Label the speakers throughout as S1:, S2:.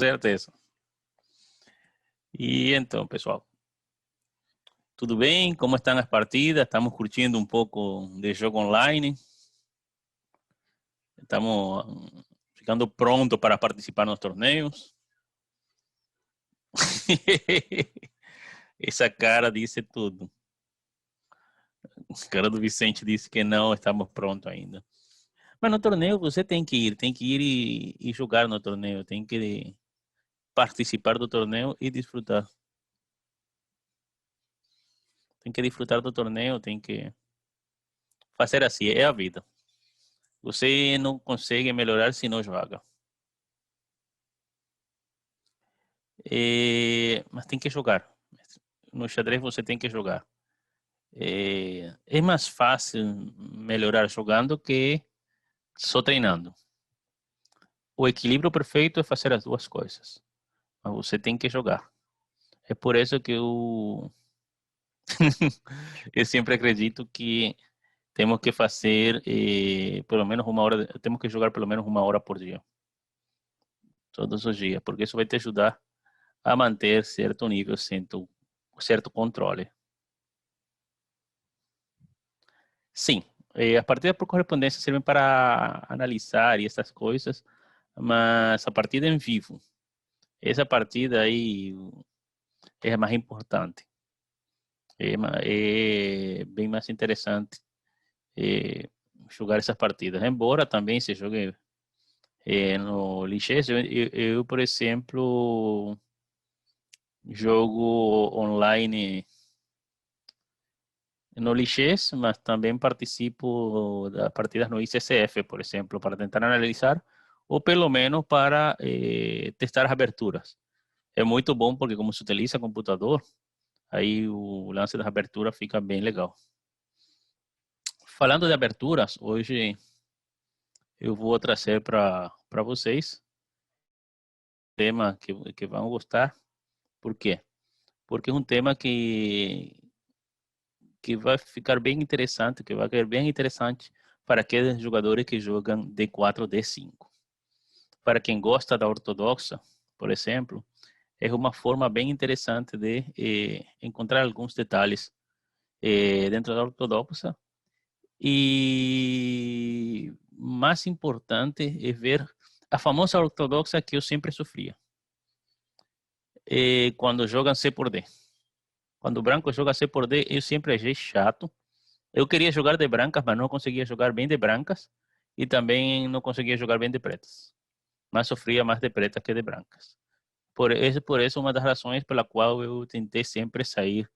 S1: certeza. E então, pessoal, tudo bem? Como estão as partidas? Estamos curtindo um pouco de jogo online? Estamos ficando pronto para participar nos torneios? Essa cara disse tudo. A cara do Vicente disse que não estamos prontos ainda. Mas no torneio você tem que ir e jogar no torneio, tem que participar do torneio e desfrutar. Tem que desfrutar do torneio, tem que fazer assim, é a vida. Você não consegue melhorar se não joga. Mas tem que jogar. No xadrez você tem que jogar. É mais fácil melhorar jogando que só treinando. O equilíbrio perfeito é fazer as duas coisas. Mas você tem que jogar. É por isso que eu sempre acredito que temos que fazer pelo menos uma hora, temos que jogar pelo menos uma hora por dia. Todos os dias, porque isso vai te ajudar a manter certo nível, certo controle. Sim, as partidas por correspondência servem para analisar e essas coisas, mas a partida em vivo, essa partida aí é mais importante, é bem mais interessante jogar essas partidas, embora também se jogue no lichess. Eu, por exemplo, jogo online no lichess, mas também participo das partidas no ICCF, por exemplo, para tentar analisar ou pelo menos para testar as aberturas. É muito bom porque como se utiliza computador, aí o lance das aberturas fica bem legal. Falando de aberturas, hoje eu vou trazer para vocês um tema que vão gostar. Por quê? Porque é um tema que vai ficar bem interessante, que vai ser bem interessante para aqueles jogadores que jogam D4, D5. Para quem gosta da ortodoxa, por exemplo, é uma forma bem interessante de encontrar alguns detalhes dentro da ortodoxa. E mais importante é ver a famosa ortodoxa que eu sempre sofria. Quando jogam C por D. Quando o branco joga C por D, eu sempre achei chato. Eu queria jogar de brancas, mas não conseguia jogar bem de brancas. E também não conseguia jogar bem de pretas. Mas sofria mais de pretas que de brancas. Por isso uma das razões pela qual eu tentei sempre sair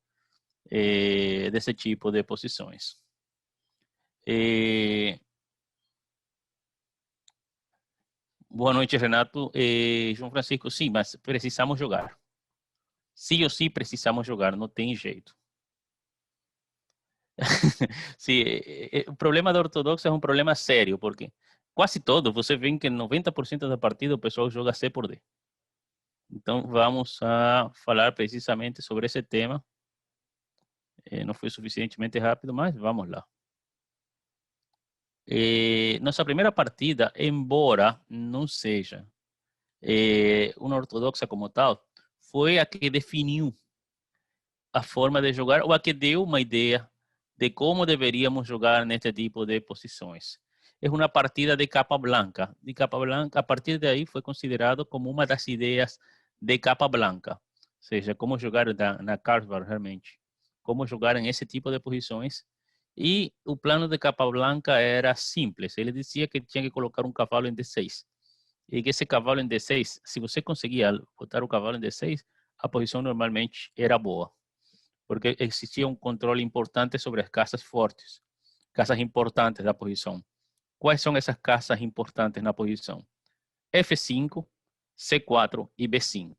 S1: desse tipo de posições. Boa noite, Renato. João Francisco, sim, mas precisamos jogar. Sim ou sim precisamos jogar, não tem jeito. Sim, o problema da ortodoxa é um problema sério, porque quase todo, você vê que 90% da partida o pessoal joga C por D. Então vamos a falar precisamente sobre esse tema. Não foi suficientemente rápido, mas vamos lá. Nossa primeira partida, embora não seja uma ortodoxa como tal, foi a que definiu a forma de jogar ou a que deu uma ideia de como deveríamos jogar neste tipo de posições. É uma partida de capa blanca. De capa blanca, a partir daí foi considerado como uma das ideias de capa blanca. Ou seja, como jogar na Carlsbad realmente. Como jogar em esse tipo de posições. E o plano de capa blanca era simples. Ele dizia que tinha que colocar um cavalo em D6. E que esse cavalo em D6, se você conseguia botar o cavalo em D6, a posição normalmente era boa. Porque existia um controle importante sobre as casas fortes, casas importantes da posição. Quais são essas casas importantes na posição? F5, C4 e B5.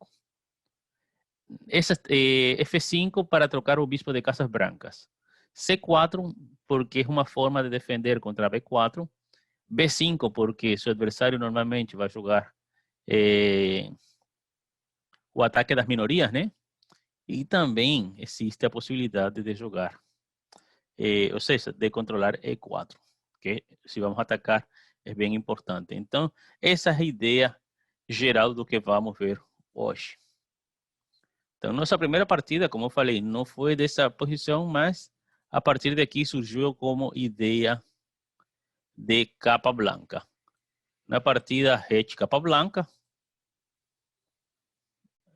S1: F5 para trocar o bispo de casas brancas. C4 porque é uma forma de defender contra B4. B5 porque seu adversário normalmente vai jogar o ataque das minorias, né? E também existe a possibilidade de jogar, ou seja, de controlar E4, que se vamos atacar é bem importante. Então, essa é a ideia geral do que vamos ver hoje. Então, nossa primeira partida, como eu falei, não foi dessa posição, mas a partir daqui surgiu como ideia de capa blanca. Na partida Ret capa blanca,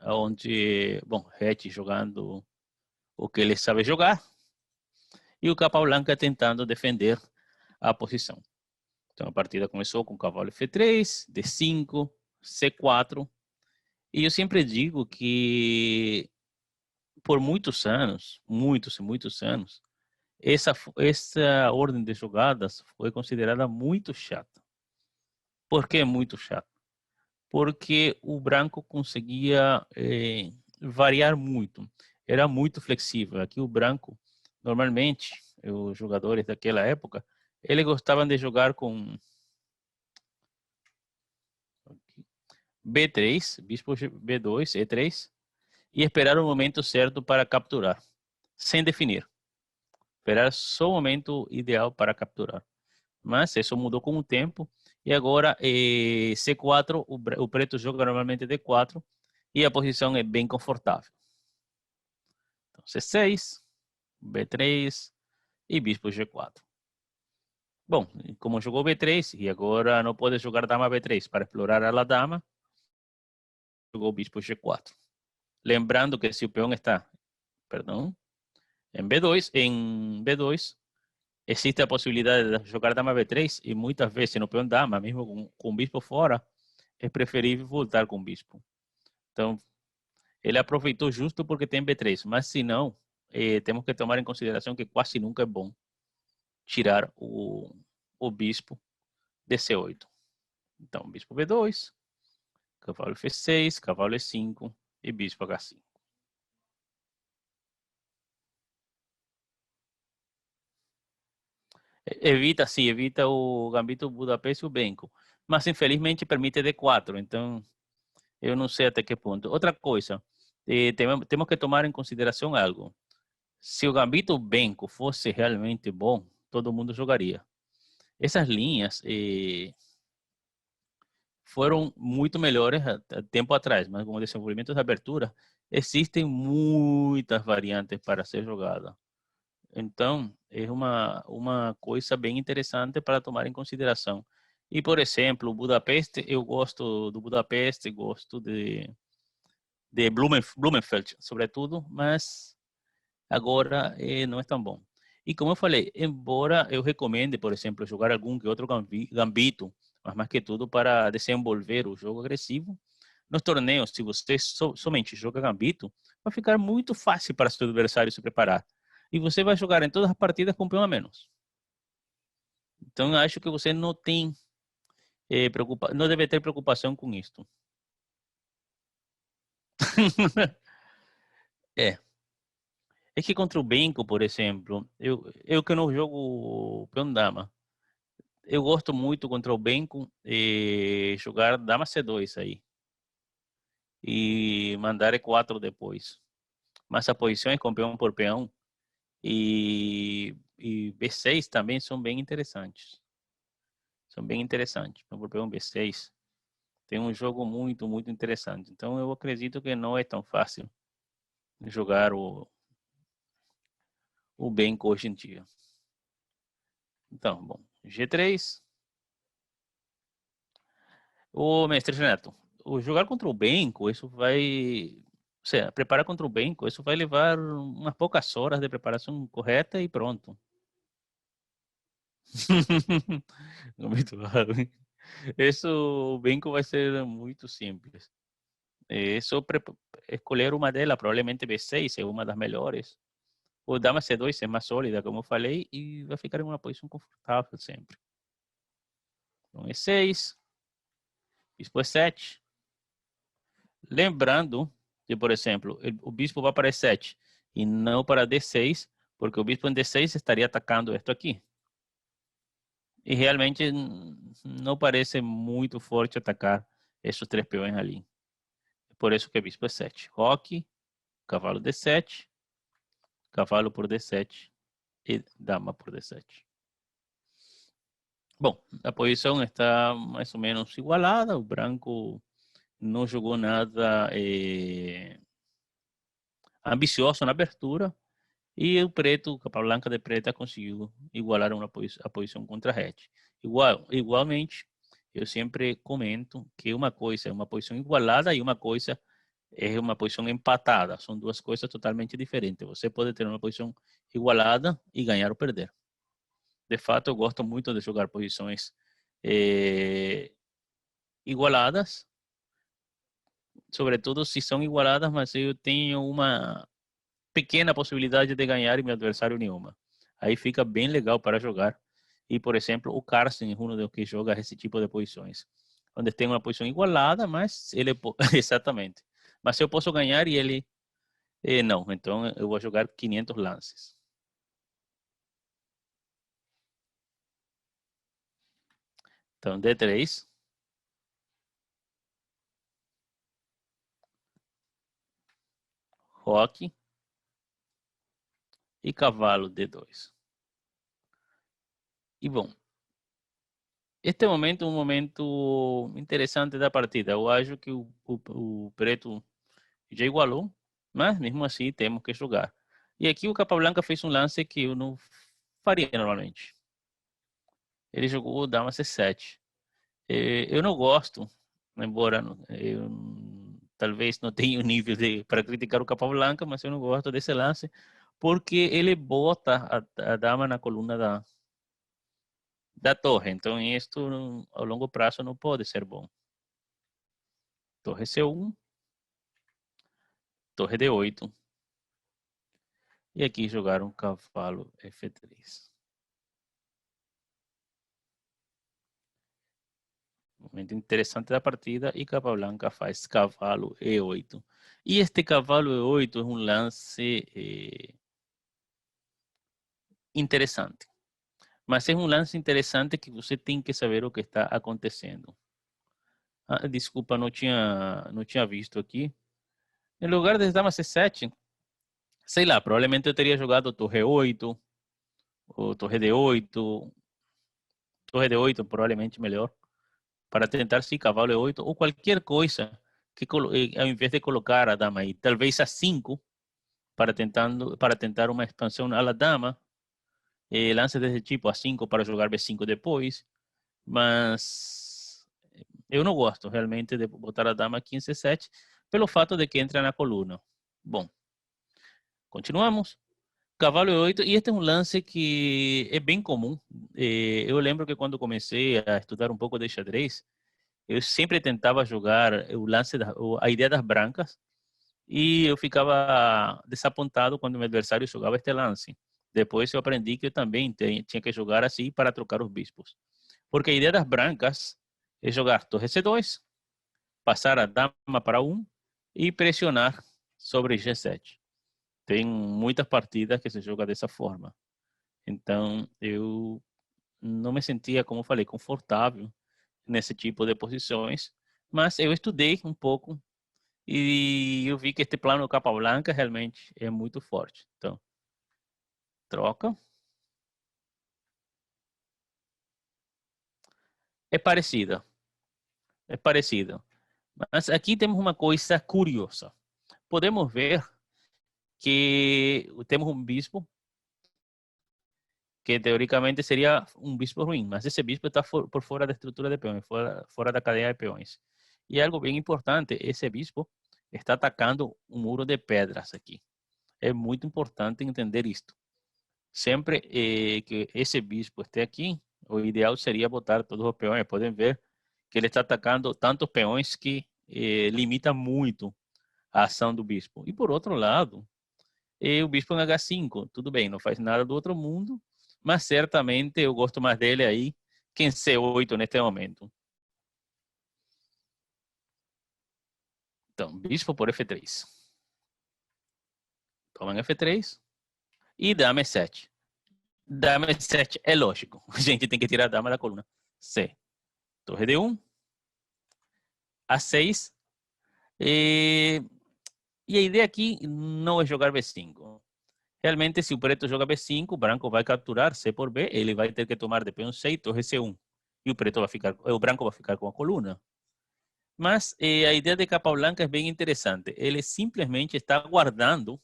S1: onde, bom, Ret jogando o que ele sabe jogar e o capa blanca tentando defender a posição. Então a partida começou com cavalo F3, D5, C4, e eu sempre digo que por muitos anos, muitos e muitos anos, essa ordem de jogadas foi considerada muito chata. Por que muito chata? Porque o branco conseguia variar muito, era muito flexível. Aqui o branco, normalmente, os jogadores daquela época, eles gostavam de jogar com B3, bispo B2, E3, e esperar o momento certo para capturar, sem definir. Esperar só o momento ideal para capturar. Mas isso mudou com o tempo, e agora C4, o preto joga normalmente D4, e a posição é bem confortável. Então, C6, B3 e bispo G4. Bom, como jogou B3 e agora não pode jogar dama B3 para explorar a dama, jogou bispo G4. Lembrando que se o peão está, perdão, em B2 existe a possibilidade de jogar dama B3 e muitas vezes no peão dama, mesmo com o bispo fora, é preferível voltar com o bispo. Então, ele aproveitou justo porque tem B3, mas se não, temos que tomar em consideração que quase nunca é bom tirar o bispo de C8. Então, bispo B2, cavalo F6, cavalo E5 e bispo H5. Evita o gambito Budapeste e o Benko, mas infelizmente permite D4, então eu não sei até que ponto. Outra coisa, temos que tomar em consideração algo. Se o gambito Benko fosse realmente bom, todo mundo jogaria. Essas linhas foram muito melhores há tempo atrás, mas com o desenvolvimento da abertura, existem muitas variantes para ser jogada. Então, é uma coisa bem interessante para tomar em consideração. E, por exemplo, o Budapeste, eu gosto do Budapeste, gosto de Blumenfeld, sobretudo, mas agora não é tão bom. E como eu falei, embora eu recomende, por exemplo, jogar algum que outro gambito, mas mais que tudo para desenvolver o jogo agressivo, nos torneios, se você somente joga gambito, vai ficar muito fácil para seu adversário se preparar. E você vai jogar em todas as partidas com um peão a menos. Então, eu acho que você não tem não deve ter preocupação com isto. é. É que contra o Benko, por exemplo, eu que não jogo peão dama, eu gosto muito contra o Benko jogar dama C2 aí. E mandar E4 depois. Mas as posições com peão por peão e B6 também são bem interessantes. São bem interessantes. Peão por peão B6 tem um jogo muito, muito interessante. Então eu acredito que não é tão fácil jogar o Benko hoje em dia. Então, bom, G3. O mestre Renato, o jogar contra o Benko, isso vai... Ou seja, preparar contra o Benko, isso vai levar umas poucas horas de preparação correta e pronto. Muito raro. Isso, o Benko vai ser muito simples. É só escolher uma delas, provavelmente B6 é uma das melhores. O Dama C2 é mais sólida, como eu falei, e vai ficar em uma posição confortável sempre. Então, E6, bispo E7. Lembrando que, por exemplo, o bispo vai para E7 e não para D6, porque o bispo em D6 estaria atacando isto aqui. E realmente não parece muito forte atacar esses três peões ali. Por isso que bispo E7. Roque, cavalo D7, cavalo por D7 e dama por D7. Bom, a posição está mais ou menos igualada. O branco não jogou nada ambicioso na abertura. E o preto, Capablanca de preta, conseguiu igualar a posição contra a Red. Igualmente, eu sempre comento que uma coisa é uma posição igualada e uma coisa é uma posição empatada. São duas coisas totalmente diferentes. Você pode ter uma posição igualada e ganhar ou perder. De fato, eu gosto muito de jogar posições igualadas, sobretudo se são igualadas, mas eu tenho uma pequena possibilidade de ganhar e meu adversário nenhuma. Aí fica bem legal para jogar. E, por exemplo, o Carsten é um dos que joga esse tipo de posições, onde tem uma posição igualada, mas ele exatamente. Mas eu posso ganhar e ele não. Então eu vou jogar 500 lances. Então D3. Roque e cavalo D2. E bom, este momento é um momento interessante da partida. Eu acho que o preto já igualou, mas mesmo assim temos que jogar. E aqui o Capablanca fez um lance que eu não faria normalmente. Ele jogou dama C7. Eu não gosto, embora eu talvez não tenha o nível para criticar o Capablanca, mas eu não gosto desse lance, porque ele bota a dama na coluna da torre. Então, isto ao longo prazo não pode ser bom. Torre C1, torre D8. E aqui jogaram cavalo F3. Momento interessante da partida e Capablanca faz cavalo E8. E este cavalo E8 é um lance interessante. Mas é um lance interessante que você tem que saber o que está acontecendo. Desculpa, não tinha visto aqui. Em lugar de dama C7, sei lá, provavelmente eu teria jogado torre 8 ou torre D8. Torre D8 provavelmente melhor. Para tentar sim cavalo E8 ou qualquer coisa que ao invés de colocar a dama aí, talvez a 5 para tentar uma expansão à la dama, lance desse tipo a 5 para jogar B5 depois, mas eu não gosto realmente de botar a dama aqui em C7 pelo fato de que entra na coluna. Bom, continuamos. Cavalo E8, e este é um lance que é bem comum. Eu lembro que quando comecei a estudar um pouco de xadrez, eu sempre tentava jogar o lance, a ideia das brancas, e eu ficava desapontado quando meu adversário jogava este lance. Depois eu aprendi que eu também tinha que jogar assim para trocar os bispos. Porque a ideia das brancas é jogar torre C2, passar a dama para 1 e pressionar sobre G7. Tem muitas partidas que se joga dessa forma. Então eu não me sentia, como eu falei, confortável nesse tipo de posições, mas eu estudei um pouco e eu vi que este plano Capablanca realmente é muito forte. Então, troca. É parecida, é parecido. Mas aqui temos uma coisa curiosa. Podemos ver que temos um bispo que teoricamente seria um bispo ruim, mas esse bispo está por fora da estrutura de peões, fora da cadeia de peões. E algo bem importante, esse bispo está atacando um muro de pedras aqui. É muito importante entender isto. Sempre que esse bispo esté aqui, o ideal seria botar todos os peões. Podem ver que ele está atacando tantos peões que limita muito a ação do bispo. E por outro lado, o bispo em H5, tudo bem, não faz nada do outro mundo, mas certamente eu gosto mais dele aí que em C8 neste momento. Então, bispo por F3. Toma em F3 e dama E7. Dama E7 é lógico. A gente tem que tirar a dama da coluna. C. Torre D1. A6. E a ideia aqui não é jogar B5. Realmente, se o preto joga B5, o branco vai capturar C por B, ele vai ter que tomar de peão C e torre C1. E o branco vai ficar com a coluna. Mas a ideia de Capablanca é bem interessante. Ele simplesmente está aguardando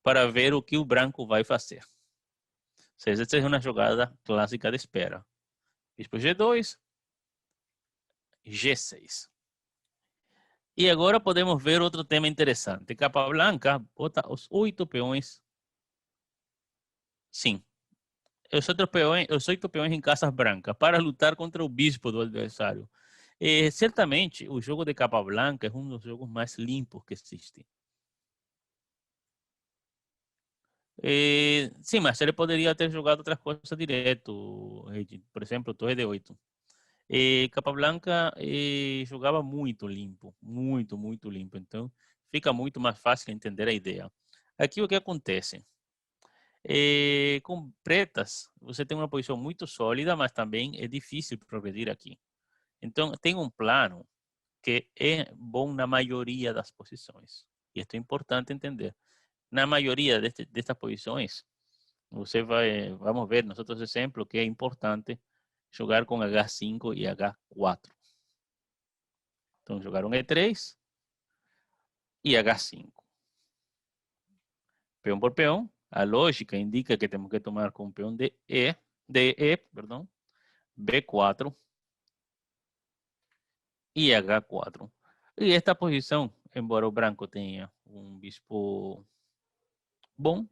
S1: para ver o que o branco vai fazer. Ou seja, essa é uma jogada clássica de espera. Bispo G2, G6. E agora podemos ver outro tema interessante. Capablanca bota os 8 peões. Sim, os 8 peões em casas brancas para lutar contra o bispo do adversário. Certamente, o jogo de Capablanca é um dos jogos mais limpos que existe. Sim, mas ele poderia ter jogado outras coisas direto. Por exemplo, torre de 8. Capablanca jogava muito limpo, muito limpo. Então, fica muito mais fácil entender a ideia. Aqui o que acontece? Com pretas, você tem uma posição muito sólida, mas também é difícil progredir aqui. Então, tem um plano que é bom na maioria das posições. E isso é importante entender. Na maioria destas posições, vamos ver nos outros exemplos que é importante jogar com H5 e H4. Então, jogaram E3 e H5. Peão por peão. A lógica indica que temos que tomar com o peão de E, perdão, B4 e H4. E esta posição, embora o branco tenha um bispo bom,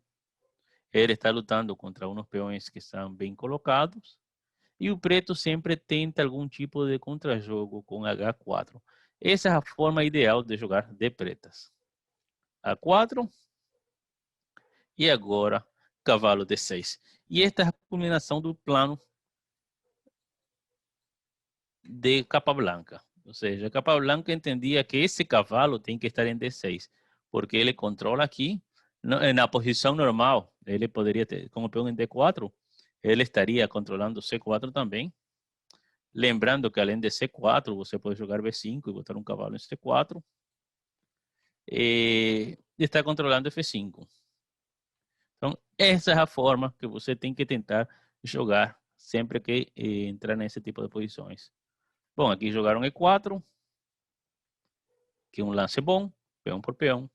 S1: ele está lutando contra uns peões que estão bem colocados. E o preto sempre tenta algum tipo de contrajogo com H4. Essa é a forma ideal de jogar de pretas. A4 e agora cavalo D6. E esta é a culminação do plano de Capablanca. Ou seja, Capablanca entendia que esse cavalo tem que estar em D6, porque ele controla aqui, na posição normal, ele poderia ter, como peão em D4, ele estaria controlando C4 também. Lembrando que além de C4, você pode jogar B5 e botar um cavalo em C4. E está controlando F5. Então, essa é a forma que você tem que tentar jogar sempre que entrar nesse tipo de posições. Bom, aqui jogaram E4, que é um lance bom, peão por peão.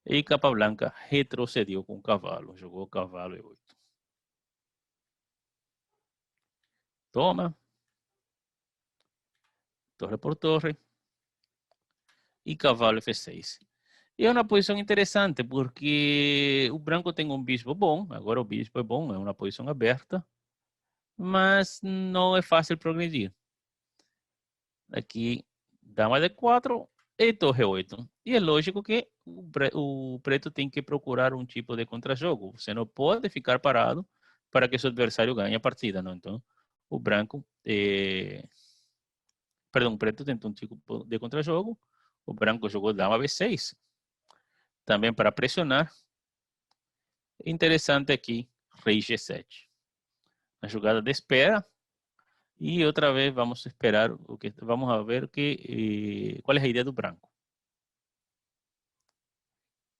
S1: E Capablanca retrocedeu com o cavalo, jogou o cavalo E8. Toma. Torre por torre. E cavalo F6. E é uma posição interessante, porque o branco tem um bispo bom, agora o bispo é bom, é uma posição aberta, mas não é fácil progredir. Aqui, dama D4 e torre 8. E é lógico que o preto tem que procurar um tipo de contrajogo. Você não pode ficar parado para que seu adversário ganhe a partida, não? Então, o branco, o preto tentou um tipo de contrajogo, o branco jogou dama B6, também para pressionar. Interessante aqui, rei G7. A jogada de espera. E outra vez vamos esperar vamos a ver qual é a ideia do branco.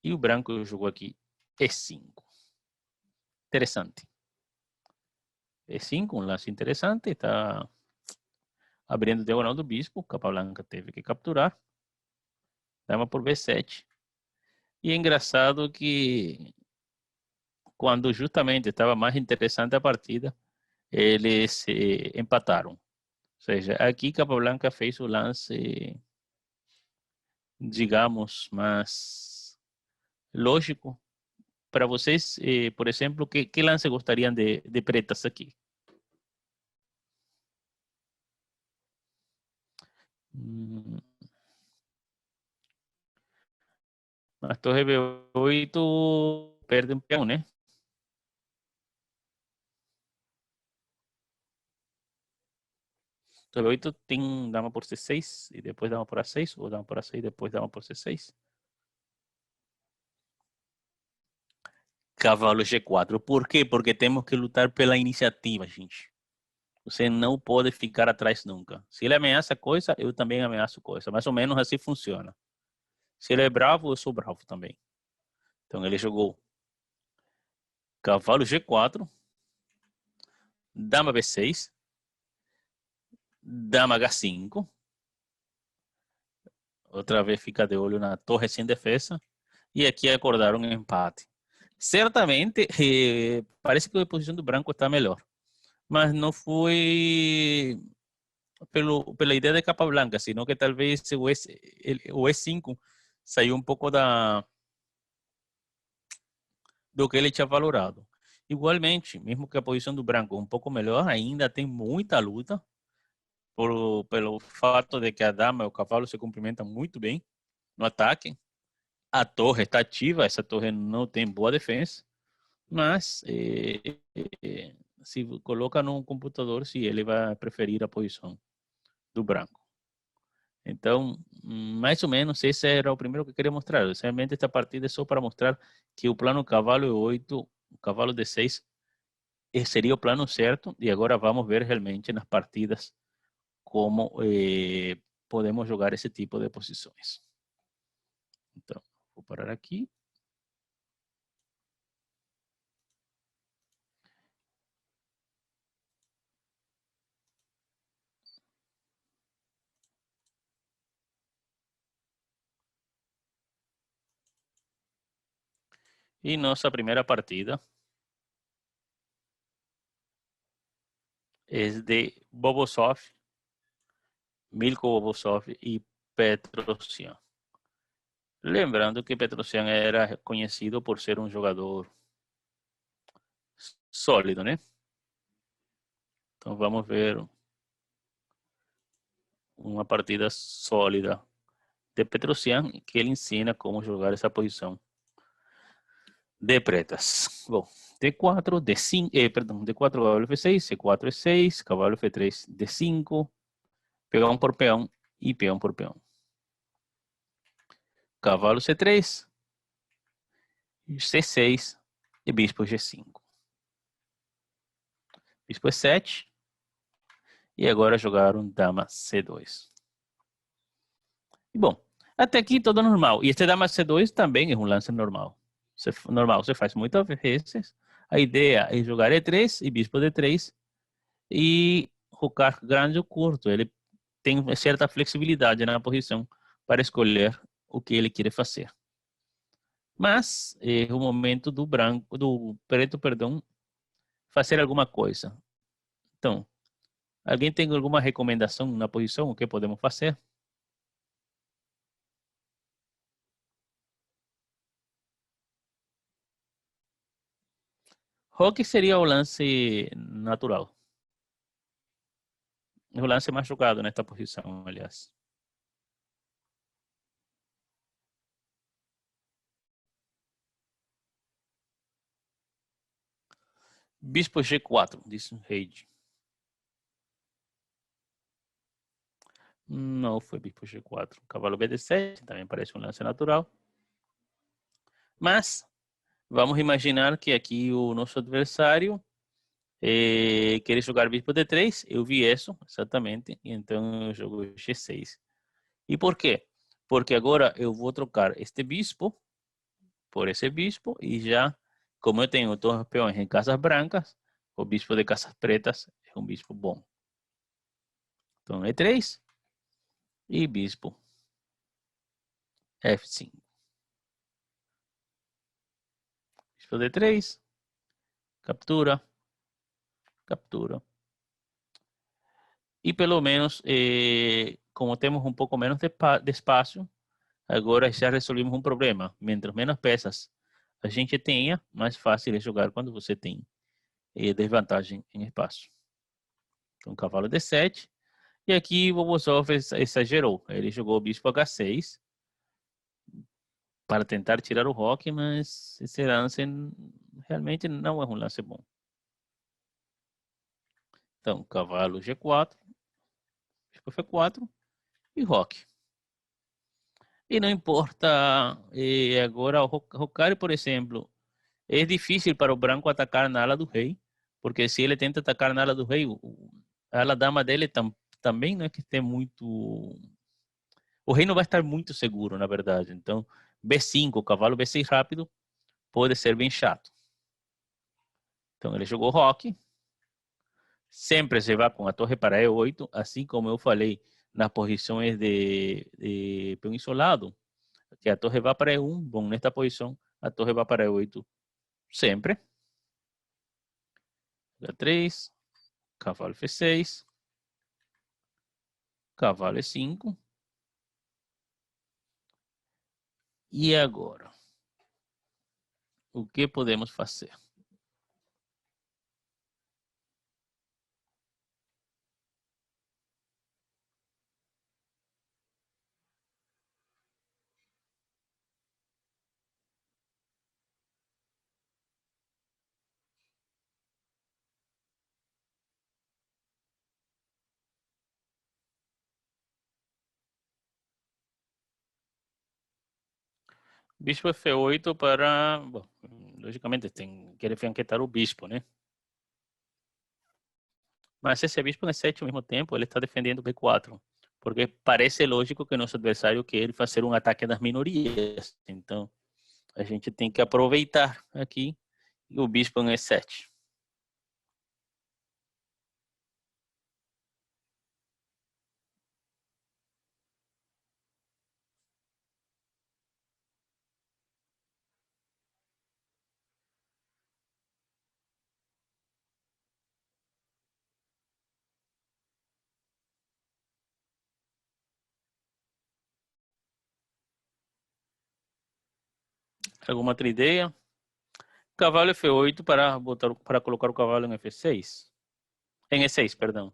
S1: E o branco jogou aqui E5. Interessante. E5, um lance interessante, está abrindo o diagonal do bispo. Capablanca teve que capturar. Dama por B7. E é engraçado que quando justamente estava mais interessante a partida, eles empataram. Ou seja, aqui Capablanca fez o lance, digamos, mais lógico. Para vocês, por exemplo, que lance gostariam de pretas aqui? Mas torre B8 perde um peão, né? Torre B8 tem dama por C6 e depois dama por A6, ou dama por A6 e depois dama por C6. Cavalo G4. Por quê? Porque temos que lutar pela iniciativa, gente. Você não pode ficar atrás nunca. Se ele ameaça coisa, eu também ameaço coisa. Mais ou menos assim funciona. Se ele é bravo, eu sou bravo também. Então ele jogou cavalo G4, dama B6, dama H5, Outra vez fica de olho na torre sem defesa. E aqui acordaram um empate. Certamente, parece que a posição do branco está melhor. Mas não foi pela ideia de capa branca, sino que talvez o E5 saiu um pouco do que ele tinha valorado. Igualmente, mesmo que a posição do branco um pouco melhor, ainda tem muita luta pelo fato de que a dama e o cavalo se cumprimentam muito bem no ataque. A torre está ativa, essa torre não tem boa defesa, mas se coloca no computador, sim, ele vai preferir a posição do branco. Então, mais ou menos, esse era o primeiro que eu queria mostrar. Realmente, esta partida é só para mostrar que o plano cavalo E8, cavalo D6, seria o plano certo. E agora vamos ver realmente nas partidas como podemos jogar esse tipo de posições. Então, vou parar aqui. E nossa primeira partida é de Bobosov, Milko Bobosov e Petrosyan. Lembrando que Petrosyan era conhecido por ser um jogador sólido, né? Então vamos ver uma partida sólida de Petrosyan, que ele ensina como jogar essa posição de pretas. Bom, D4, D5, perdão, D4, cavalo F6, C4, E6, cavalo F3, D5, peão por peão e peão por peão. Cavalo C3, C6 e bispo G5. Bispo E7 e agora jogaram dama C2. E bom, até aqui tudo normal. E este dama C2 também é um lance normal. Você faz muitas vezes. A ideia é jogar E3 e bispo D3 e rocar grande ou curto. Ele tem certa flexibilidade na posição para escolher o que ele quer fazer. Mas é o momento do preto, perdão, fazer alguma coisa. Então, alguém tem alguma recomendação na posição? O que podemos fazer? Roque seria o lance natural. O lance mais jogado nesta posição, aliás. Bispo G4, disse Reid. Não foi bispo G4. Cavalo BD7 também parece um lance natural. Mas vamos imaginar que aqui o nosso adversário quer jogar bispo D3. Eu vi isso, exatamente. Então eu jogo G6. E por quê? Porque agora eu vou trocar este bispo por esse bispo e já, como eu tenho todos os peões em casas brancas, o bispo de casas pretas é um bispo bom. Então E3 e bispo F5. Bispo D3, captura, captura. E pelo menos, como temos um pouco menos de espaço, agora já resolvemos um problema. Mientras menos peças a gente tenha, mais fácil é jogar quando você tem desvantagem em espaço. Então, cavalo D7. E aqui o Bobosov exagerou. Ele jogou o bispo H6 para tentar tirar o roque, mas esse lance realmente não é um lance bom. Então, cavalo G4, bispo F4 e roque. E não importa, agora o Rocaille, por exemplo, é difícil para o branco atacar na ala do rei, porque se ele tenta atacar na ala do rei, a ala dama dele também não é que esteja muito... O rei não vai estar muito seguro, na verdade. Então, B5, cavalo B6 rápido, pode ser bem chato. Então, ele jogou roque. Sempre se vai com a torre para E8, assim como eu falei nas posições de peão isolado, que a torre vai para E1, bom, nesta posição, a torre vai para E8 sempre. H3, cavalo F6, cavalo E5. E agora, o que podemos fazer? Bispo F8 para... Bom, logicamente, quer fianquetar o bispo, né? Mas esse bispo em E7 ao mesmo tempo, ele está defendendo o B4. Porque parece lógico que nosso adversário quer fazer um ataque das minorias. Então, a gente tem que aproveitar aqui o bispo em E7. Alguma outra ideia? Cavalo F8 para colocar o cavalo em F6. Em E6, perdão.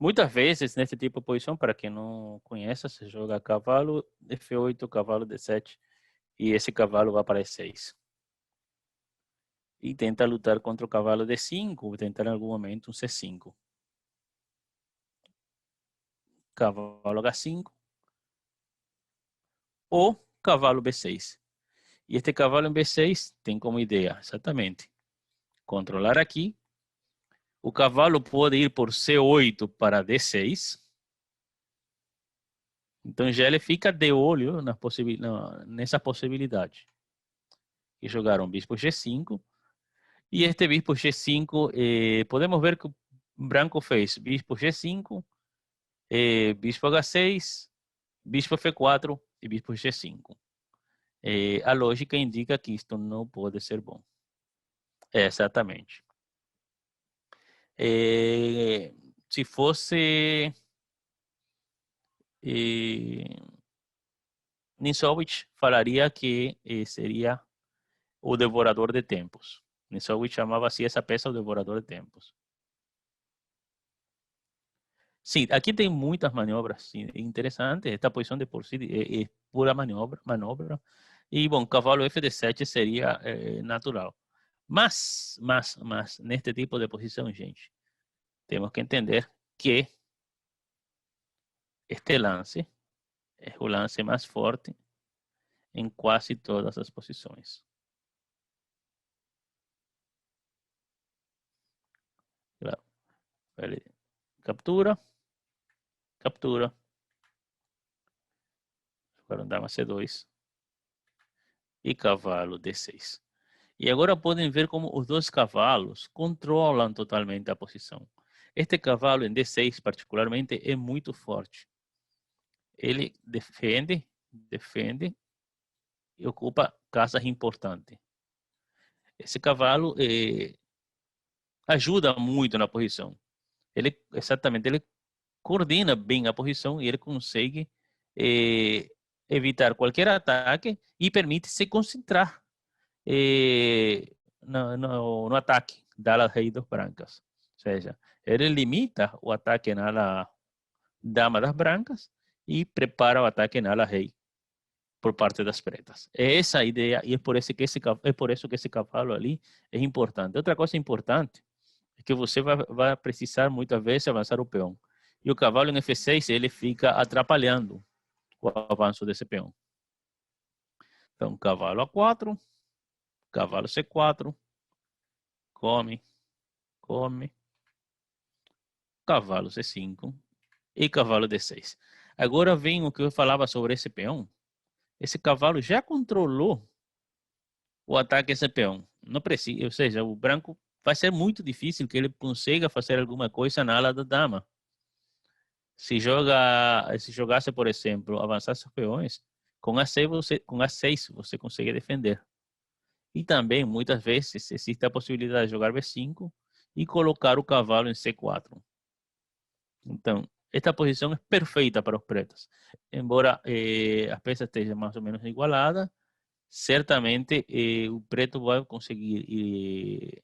S1: Muitas vezes, nesse tipo de posição, para quem não conhece, se joga cavalo F8, cavalo D7, e esse cavalo vai para E6. E tenta lutar contra o cavalo D5, tentar em algum momento um C5. Cavalo H5 ou cavalo B6. E este cavalo em B6 tem como ideia, exatamente, controlar aqui. O cavalo pode ir por C8 para D6. Então já ele fica de olho nessa possibilidade. E jogaram bispo G5. E este bispo G5, podemos ver que o branco fez bispo G5, bispo H6, bispo F4 e bispo G5. A lógica indica que isto não pode ser bom. Exatamente. Se fosse Nisowicz, falaria que seria o devorador de tempos. Nisowicz chamava assim essa peça o devorador de tempos. Sim, aqui tem muitas manobras sim, interessantes. Esta posição de por si é pura manobra. E, bom, cavalo F7 seria natural. Mas, neste tipo de posição, gente, temos que entender que este lance é o lance mais forte em quase todas as posições. Claro. Captura, captura. Agora dama C2 e cavalo D6. E agora podem ver como os dois cavalos controlam totalmente a posição. Este cavalo em D6, particularmente, é muito forte. Ele defende e ocupa casas importantes. Esse cavalo ajuda muito na posição. Ele coordena bem a posição e ele consegue evitar qualquer ataque e permite se concentrar no ataque da ala rei dos brancas. Ou seja, ele limita o ataque na ala dama das brancas e prepara o ataque na ala rei por parte das pretas. É essa a ideia e é por isso que esse cavalo ali é importante. Outra coisa importante é que você vai precisar muitas vezes avançar o peão. E o cavalo em F6 ele fica atrapalhando o avanço desse peão. Então, cavalo A4, cavalo C4, come, cavalo C5 e cavalo D6. Agora vem o que eu falava sobre esse peão. Esse cavalo já controlou o ataque desse peão. Não precisa, ou seja, o branco vai ser muito difícil que ele consiga fazer alguma coisa na ala da dama. Se jogasse, por exemplo, avançasse os peões, com A6 você consegue defender. E também, muitas vezes, existe a possibilidade de jogar B5 e colocar o cavalo em C4. Então, esta posição é perfeita para os pretos. Embora as peças estejam mais ou menos igualadas, certamente o preto vai conseguir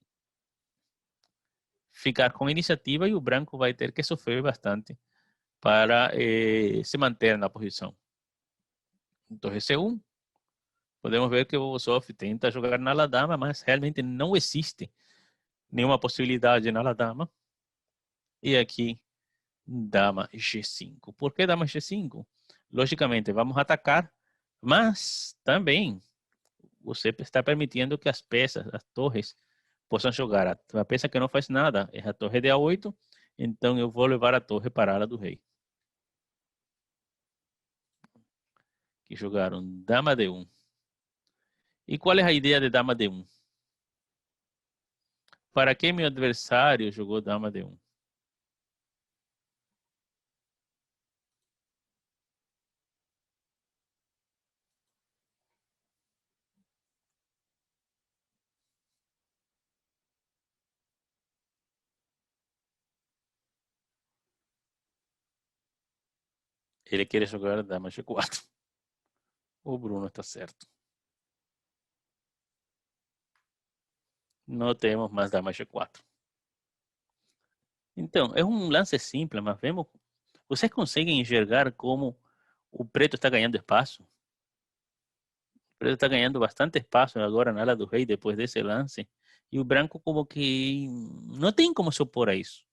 S1: ficar com iniciativa e o branco vai ter que sofrer bastante para se manter na posição. Então, C1, podemos ver que o Bogoslov tenta jogar na ala dama, mas realmente não existe nenhuma possibilidade na ala dama. E aqui, dama G5. Por que dama G5? Logicamente, vamos atacar, mas também você está permitindo que as peças, as torres, possam jogar. A peça que não faz nada é a torre de A8, então eu vou levar a torre para a ala do rei. Que jogaram dama D1. E qual é a ideia de dama D1? Para que meu adversário jogou dama D1? Ele quer jogar dama G4. O Bruno está certo. Não temos mais dama G4. Então, é um lance simples, mas vemos. Vocês conseguem enxergar como o preto está ganhando espaço? O preto está ganhando bastante espaço agora na ala do rei depois desse lance. E o branco como que não tem como se opor a isso.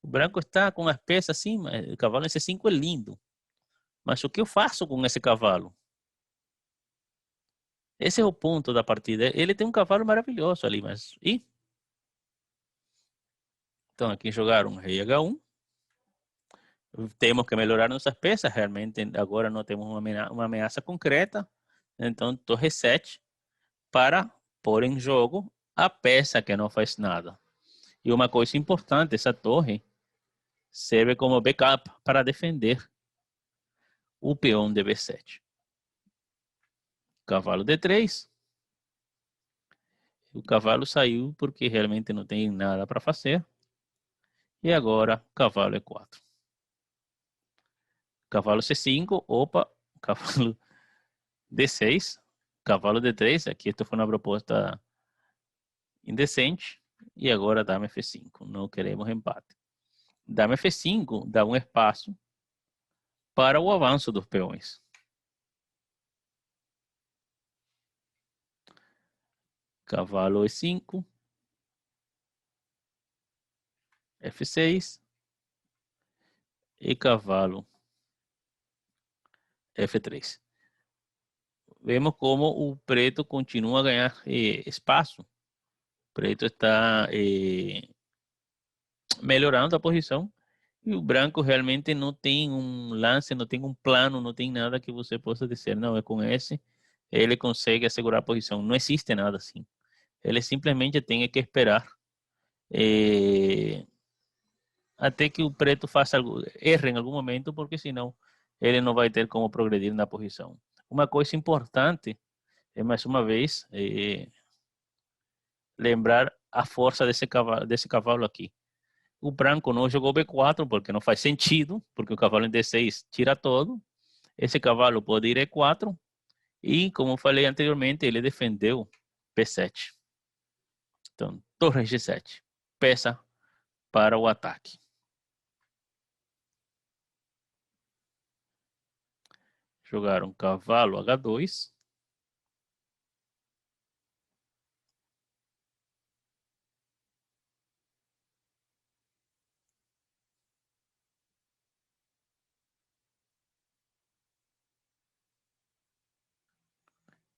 S1: O branco está com as peças assim, o cavalo em C5 é lindo. Mas o que eu faço com esse cavalo? Esse é o ponto da partida. Ele tem um cavalo maravilhoso ali, mas... E? Então aqui jogaram rei H1. Temos que melhorar nossas peças. Realmente agora não temos uma ameaça concreta. Então torre 7 para pôr em jogo a peça que não faz nada. E uma coisa importante, essa torre serve como backup para defender o peão de B7. Cavalo D3. O cavalo saiu porque realmente não tem nada para fazer. E agora cavalo E4. Cavalo C5. Opa, cavalo D6. Cavalo D3. Aqui estou foi uma proposta indecente. E agora dama F5. Não queremos empate. Dama F5 dá um espaço para o avanço dos peões. Cavalo E5. F6. E cavalo F3. Vemos como o preto continua a ganhar espaço. O preto está melhorando a posição. E o branco realmente não tem um lance, não tem um plano, não tem nada que você possa dizer, não, é com esse, ele consegue assegurar a posição. Não existe nada assim. Ele simplesmente tem que esperar até que o preto faça algo, erre em algum momento, porque senão ele não vai ter como progredir na posição. Uma coisa importante é, mais uma vez, lembrar a força desse cavalo aqui. O branco não jogou B4 porque não faz sentido, porque o cavalo em D6 tira todo. Esse cavalo pode ir E4 e, como falei anteriormente, ele defendeu B7. Então, torre G7. Peça para o ataque. Jogaram cavalo H2.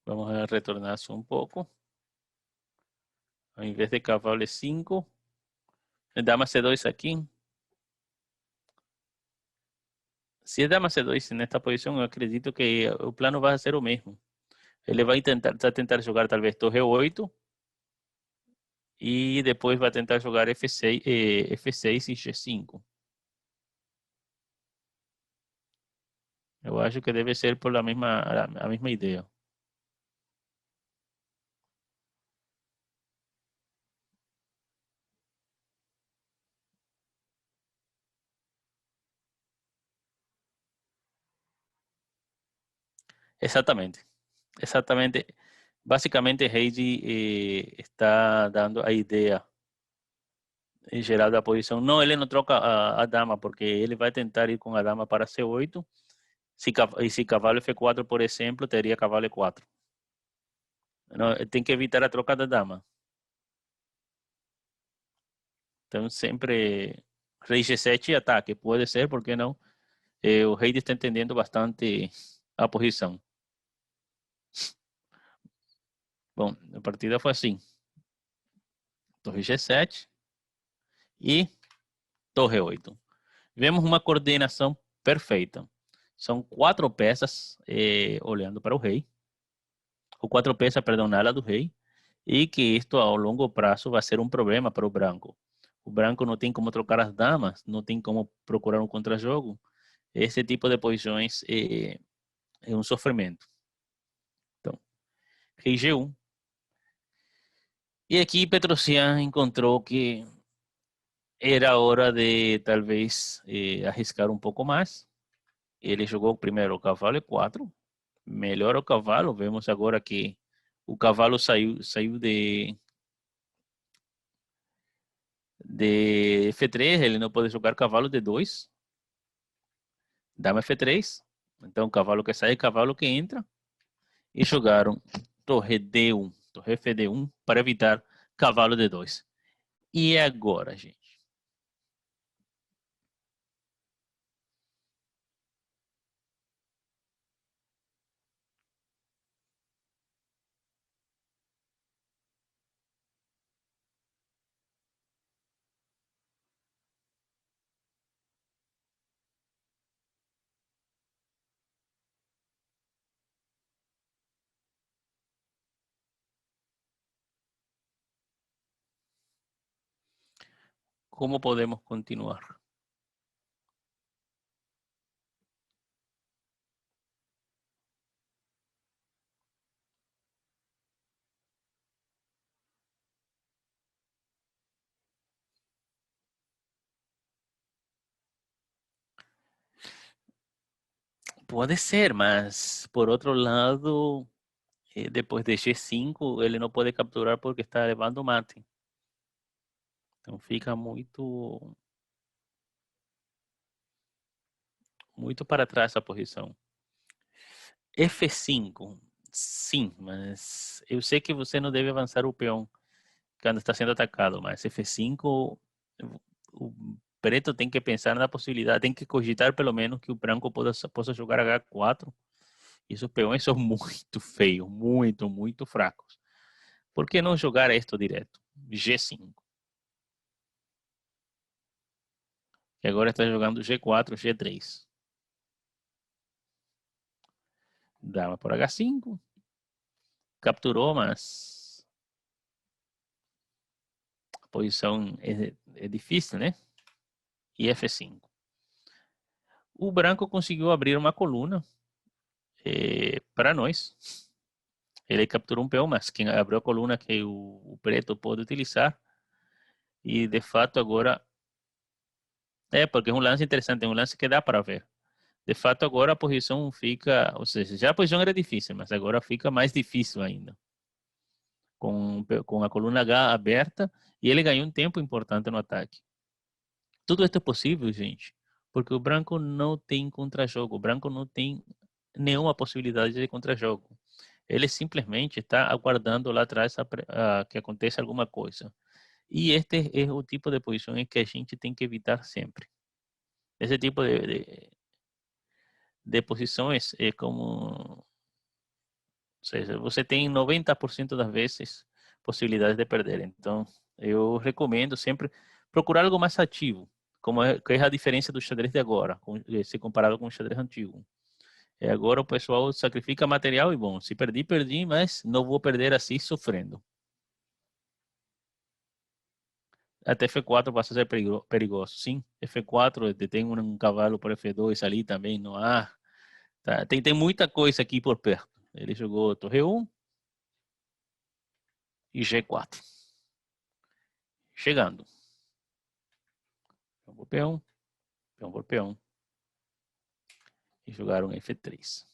S1: Vamos retornar só um pouco. Ao invés de cavalo E5, dama C2 aqui. Se é dama C2 nesta posição, eu acredito que o plano vai ser o mesmo. Ele vai tentar jogar talvez torre 8 e depois vai tentar jogar F6 e G5. Eu acho que deve ser por a mesma ideia. Exatamente. Exatamente. Basicamente, Heidi está dando a ideia em geral da posição. Não, ele não troca a dama, porque ele vai tentar ir com a dama para C8. E se cavalo F4, por exemplo, teria cavalo E4. Não, tem que evitar a troca da dama. Então, sempre rei G7 e ataque. Pode ser, por que não? O rei está entendendo bastante a posição. Bom, a partida foi assim. Torre G7 e torre 8. Vemos uma coordenação perfeita. São 4 peças olhando para o rei. Ou 4 peças, perdão, na ala do rei. E que isto ao longo prazo vai ser um problema para o branco. O branco não tem como trocar as damas, não tem como procurar um contrajogo. Esse tipo de posições é um sofrimento. Então, rei G1. E aqui Petrosian encontrou que era hora de talvez arriscar um pouco mais. Ele jogou primeiro o cavalo E4, melhor o cavalo. Vemos agora que o cavalo saiu de F3, ele não pode jogar cavalo D2, dama F3. Então, o cavalo que sai, cavalo que entra. E jogaram torre D1, torre FD1 para evitar cavalo D2. E agora, gente? Como podemos continuar? Pode ser, mas por outro lado, depois de G5, ele não pode capturar porque está levando mate. Então fica muito para trás a posição. F5, sim, mas eu sei que você não deve avançar o peão quando está sendo atacado, mas F5, o preto tem que pensar na possibilidade, tem que cogitar pelo menos que o branco possa jogar H4. E os peões são muito feios, muito fracos. Por que não jogar isto direto? G5. E agora está jogando G4, G3. Dama por H5. Capturou, mas a posição é difícil, né? E F5. O branco conseguiu abrir uma coluna para nós. Ele capturou um peão, mas quem abriu a coluna que o preto pode utilizar. E de fato agora porque é um lance interessante, é um lance que dá para ver. De fato agora a posição fica, ou seja, já a posição era difícil, mas agora fica mais difícil ainda. Com a coluna H aberta e ele ganhou um tempo importante no ataque. Tudo isso é possível, gente, porque o branco não tem contrajogo, o branco não tem nenhuma possibilidade de contrajogo. Ele simplesmente está aguardando lá atrás que aconteça alguma coisa. E este é o tipo de posição em que a gente tem que evitar sempre. Esse tipo de posições é como, ou seja, você tem 90% das vezes possibilidades de perder. Então, eu recomendo sempre procurar algo mais ativo, que é a diferença do xadrez de agora, se comparado com o xadrez antigo. Agora o pessoal sacrifica material e bom, se perdi, perdi, mas não vou perder assim sofrendo. Até F4 passa a ser perigoso. Sim, F4 detém um cavalo por F2 ali também no ar. Tá, tem muita coisa aqui por perto. Ele jogou torre 1 e G4. Chegando. Peão por peão. Peão por peão. E jogaram F3.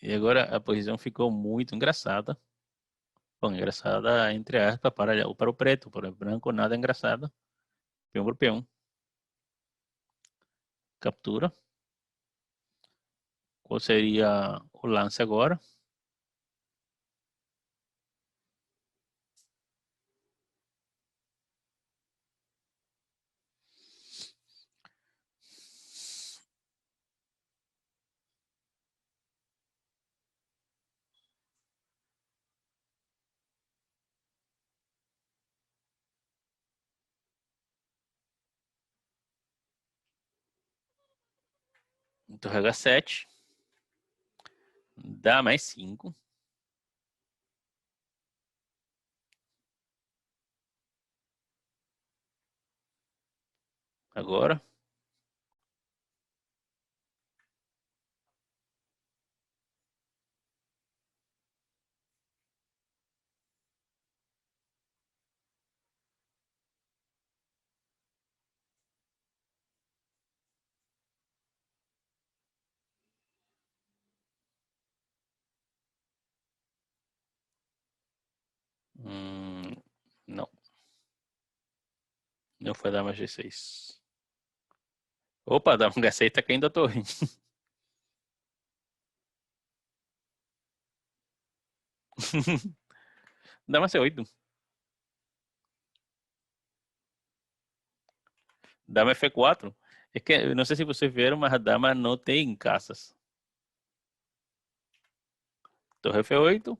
S1: E agora a posição ficou muito engraçada. Bom, engraçada entre aspas para o preto, para o branco nada engraçado. Peão por peão. Captura. Qual seria o lance agora? Torre H7. Dá mais 5. Agora. Não. Não foi dama G6. Opa, dama H6 tá caindo a torre. Dama C8. Dama F4. É que eu não sei se vocês viram, mas a dama não tem caças. Torre F8.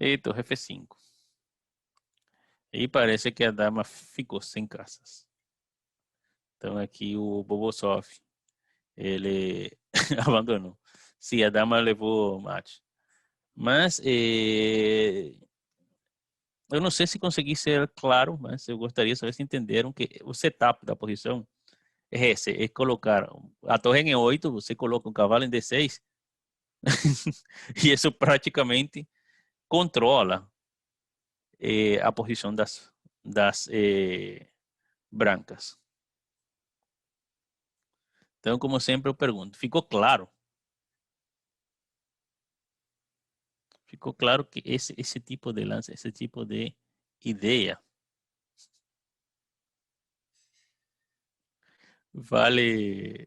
S1: E torre F5. E parece que a dama ficou sem caças. Então aqui o Bobosov, ele abandonou. Sim, a dama levou mate. Mas eu não sei se consegui ser claro, mas eu gostaria de saber se entenderam que o setup da posição é esse, é colocar a torre em 8, você coloca um cavalo em D6 e isso praticamente controla a posição das brancas. Então, como sempre eu pergunto, ficou claro? Ficou claro que esse tipo de lance, esse tipo de ideia vale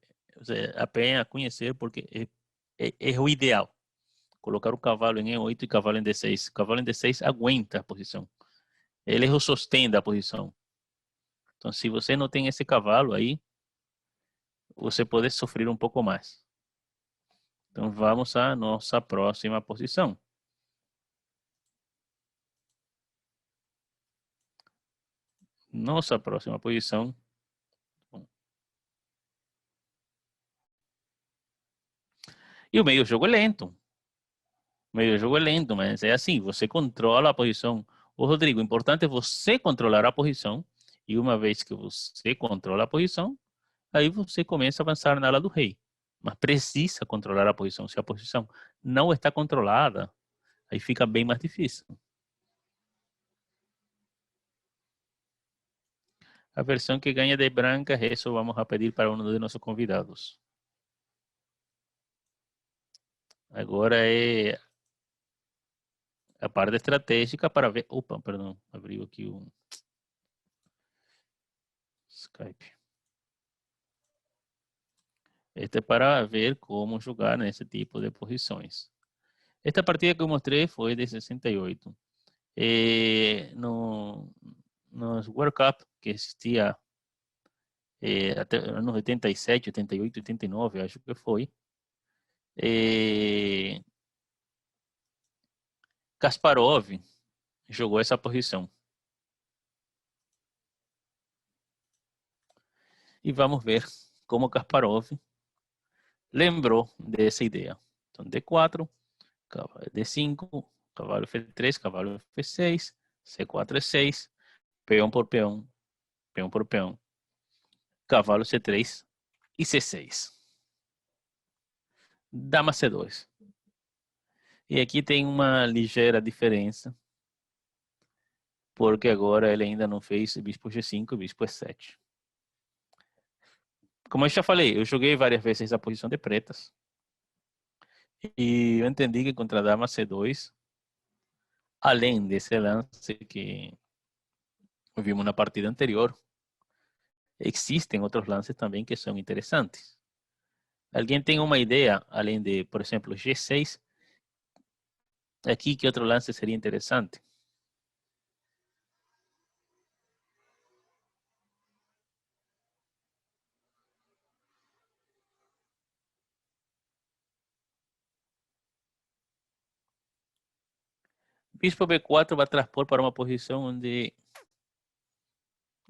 S1: a pena conhecer porque é o ideal. Colocar o cavalo em E8 e cavalo em D6. O cavalo em D6 aguenta a posição. Ele é o sostém da posição. Então, se você não tem esse cavalo aí, você pode sofrer um pouco mais. Então, vamos à nossa próxima posição. Nossa próxima posição. E o meio jogo é lento. O meio jogo é lento, mas é assim, você controla a posição. Ô, Rodrigo, o importante é você controlar a posição. E uma vez que você controla a posição, aí você começa a avançar na ala do rei. Mas precisa controlar a posição. Se a posição não está controlada, aí fica bem mais difícil. A versão que ganha de branca, isso vamos a pedir para um de nossos convidados. Agora é a parte estratégica para ver... Opa, perdão, abriu aqui o Skype. Este é para ver como jogar nesse tipo de posições. Esta partida que eu mostrei foi de 68. Nos World Cup que existia até anos 87, 88, 89, acho que foi. Kasparov jogou essa posição. E vamos ver como Kasparov lembrou dessa ideia. Então, D4, D5, cavalo F3, cavalo F6, C4 é 6, peão por peão, peão por peão. Cavalo C3 e C6. Dama C2. E aqui tem uma ligeira diferença, porque agora ele ainda não fez bispo G5 e bispo E7. Como eu já falei, eu joguei várias vezes a posição de pretas. E eu entendi que contra a dama C2, além desse lance que vimos na partida anterior, existem outros lances também que são interessantes. Alguém tem uma ideia, além de, por exemplo, G6, aqui que outro lance seria interessante? Bispo B4 vai transpor para uma posição onde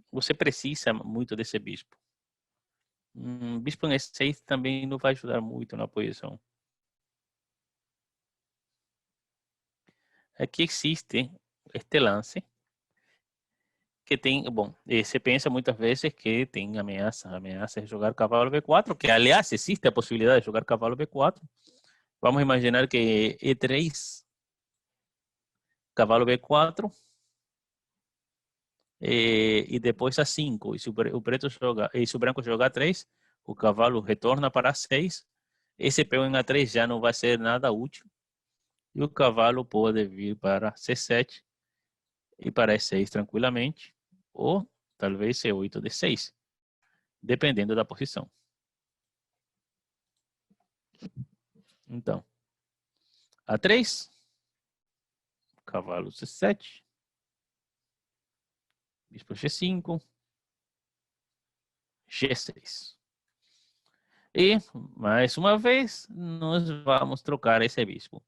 S1: você precisa muito desse bispo. Bispo em E6 também não vai ajudar muito na posição. Aqui existe este lance que tem, bom, você pensa muitas vezes que tem ameaça de jogar cavalo B4, que aliás existe a possibilidade de jogar cavalo B4. Vamos imaginar que E3, cavalo B4, e depois A5, e se o preto joga, e se o branco jogar A3, o cavalo retorna para A6, esse peão em A3 já não vai ser nada útil, e o cavalo pode vir para C7 e para E6 tranquilamente, ou talvez C8 D6, dependendo da posição. Então, A3, cavalo C7, bispo G5, G6. E, mais uma vez, nós vamos trocar esse bispo.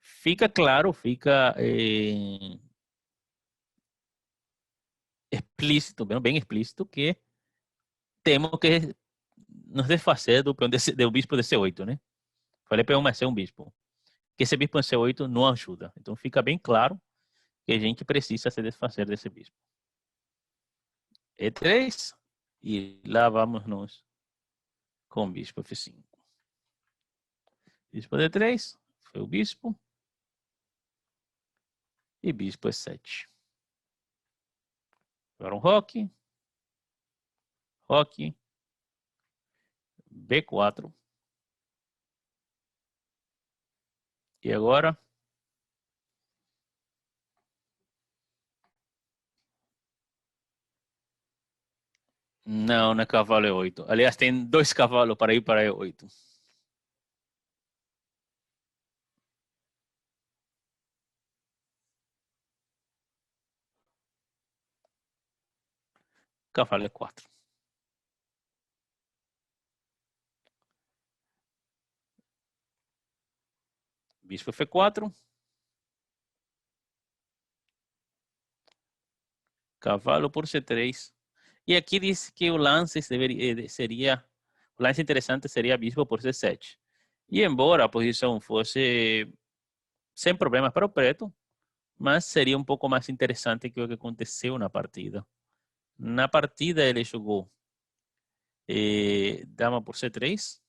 S1: Fica claro, fica explícito, bem explícito, que temos que nos desfazer do bispo de C8, né? Falei peão mais C1 bispo. Que esse bispo em C8 não ajuda. Então fica bem claro que a gente precisa se desfazer desse bispo. E3, e lá vamos nós com bispo F5. Bispo D3, foi o bispo. E bispo E7. Agora um roque. Roque. B4. E agora? Não, não é cavalo E8. Aliás, tem dois cavalos para ir para E8. Cavalo E4. Bispo F4. Cavalo por C3. E aqui diz que o lance seria... O lance interessante seria bispo por C7. E embora a posição fosse sem problemas para o preto, mas seria um pouco mais interessante que o que aconteceu na partida. Na partida ele jogou dama por C3.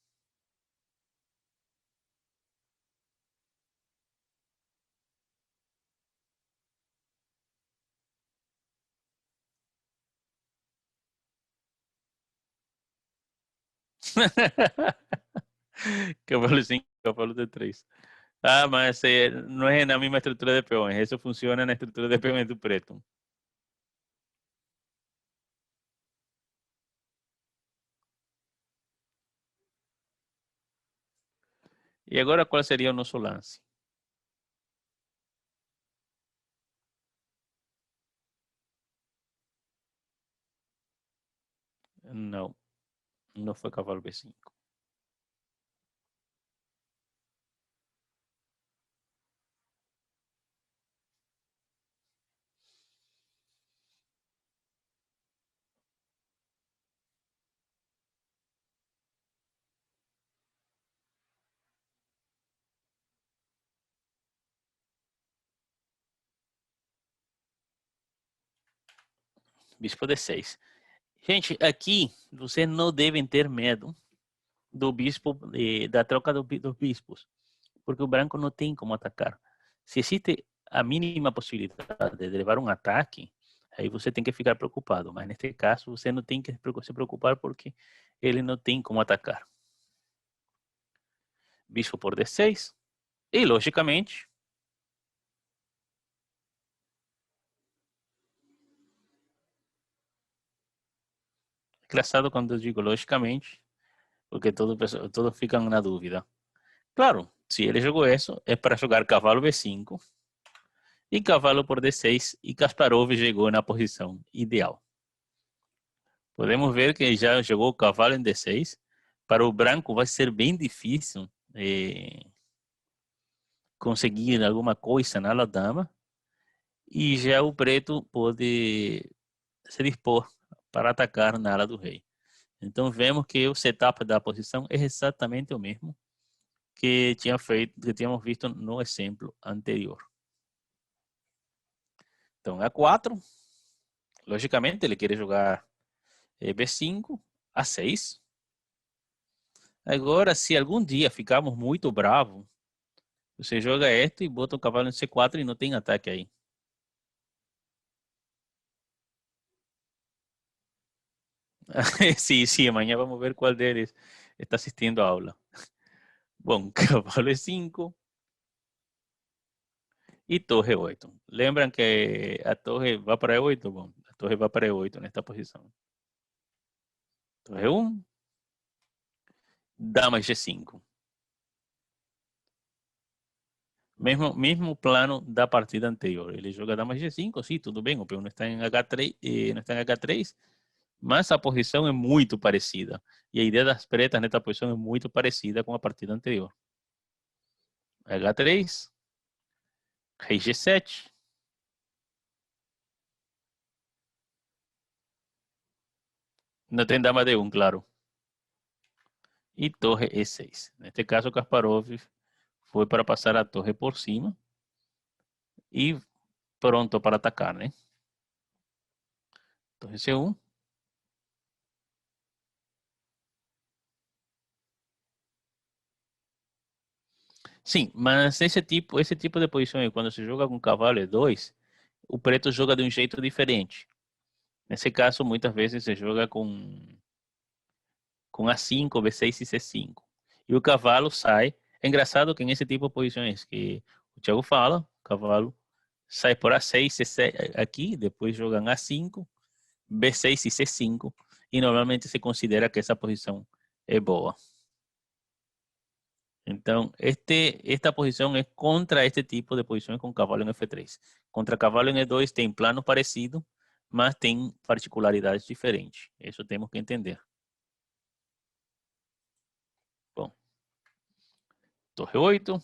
S1: Cavalo 5, cavalo D3. Ah, mas não é na mesma estrutura de peões. Isso funciona na estrutura de peões do preto. E agora qual seria o nosso lance? Não, não foi cavalo B5. Bispo D6. Gente, aqui vocês não devem ter medo do bispo, da troca dos bispos, porque o branco não tem como atacar. Se existe a mínima possibilidade de levar um ataque, aí você tem que ficar preocupado. Mas neste caso, você não tem que se preocupar porque ele não tem como atacar. Bispo por D6. E, logicamente, engraçado quando eu digo logicamente, porque todos ficam na dúvida. Claro, se ele jogou isso, é para jogar cavalo B5 e cavalo por D6 e Kasparov chegou na posição ideal. Podemos ver que já jogou o cavalo em D6. Para o branco vai ser bem difícil conseguir alguma coisa na dama. E já o preto pode se dispor para atacar na ala do rei. Então vemos que o setup da posição é exatamente o mesmo que tínhamos visto no exemplo anterior. Então A4, logicamente ele quer jogar B5, A6. Agora, se algum dia ficarmos muito bravos, você joga este e bota o cavalo em C4 e não tem ataque aí. Sim, amanhã vamos ver qual deles está assistindo a aula. Bom, cavalo E5 e torre 8. Lembram que a torre vai para E8? Bom, a torre vai para E8 nesta posição. Torre 1, dama G5. Mesmo plano da partida anterior. Ele joga dama G5, sim, tudo bem, o peão não está em H3, não está em H3, mas a posição é muito parecida. E a ideia das pretas nesta posição é muito parecida com a partida anterior. H3, rei G7. Não tem dama D1, claro. E torre E6. Neste caso, Kasparov foi para passar a torre por cima e pronto para atacar, né? Torre C1. Sim, mas esse tipo de posição, quando se joga com cavalo E2, o preto joga de um jeito diferente. Nesse caso, muitas vezes se joga com A5, B6 e C5. E o cavalo sai. É engraçado que nesse tipo de posições que o Thiago fala, o cavalo sai por A6, C6 aqui, depois jogam A5, B6 e C5, e normalmente se considera que essa posição é boa. Então, esta posição é contra este tipo de posições com cavalo em F3. Contra cavalo em E2 tem plano parecido, mas tem particularidades diferentes. Isso temos que entender. Bom, torre 8.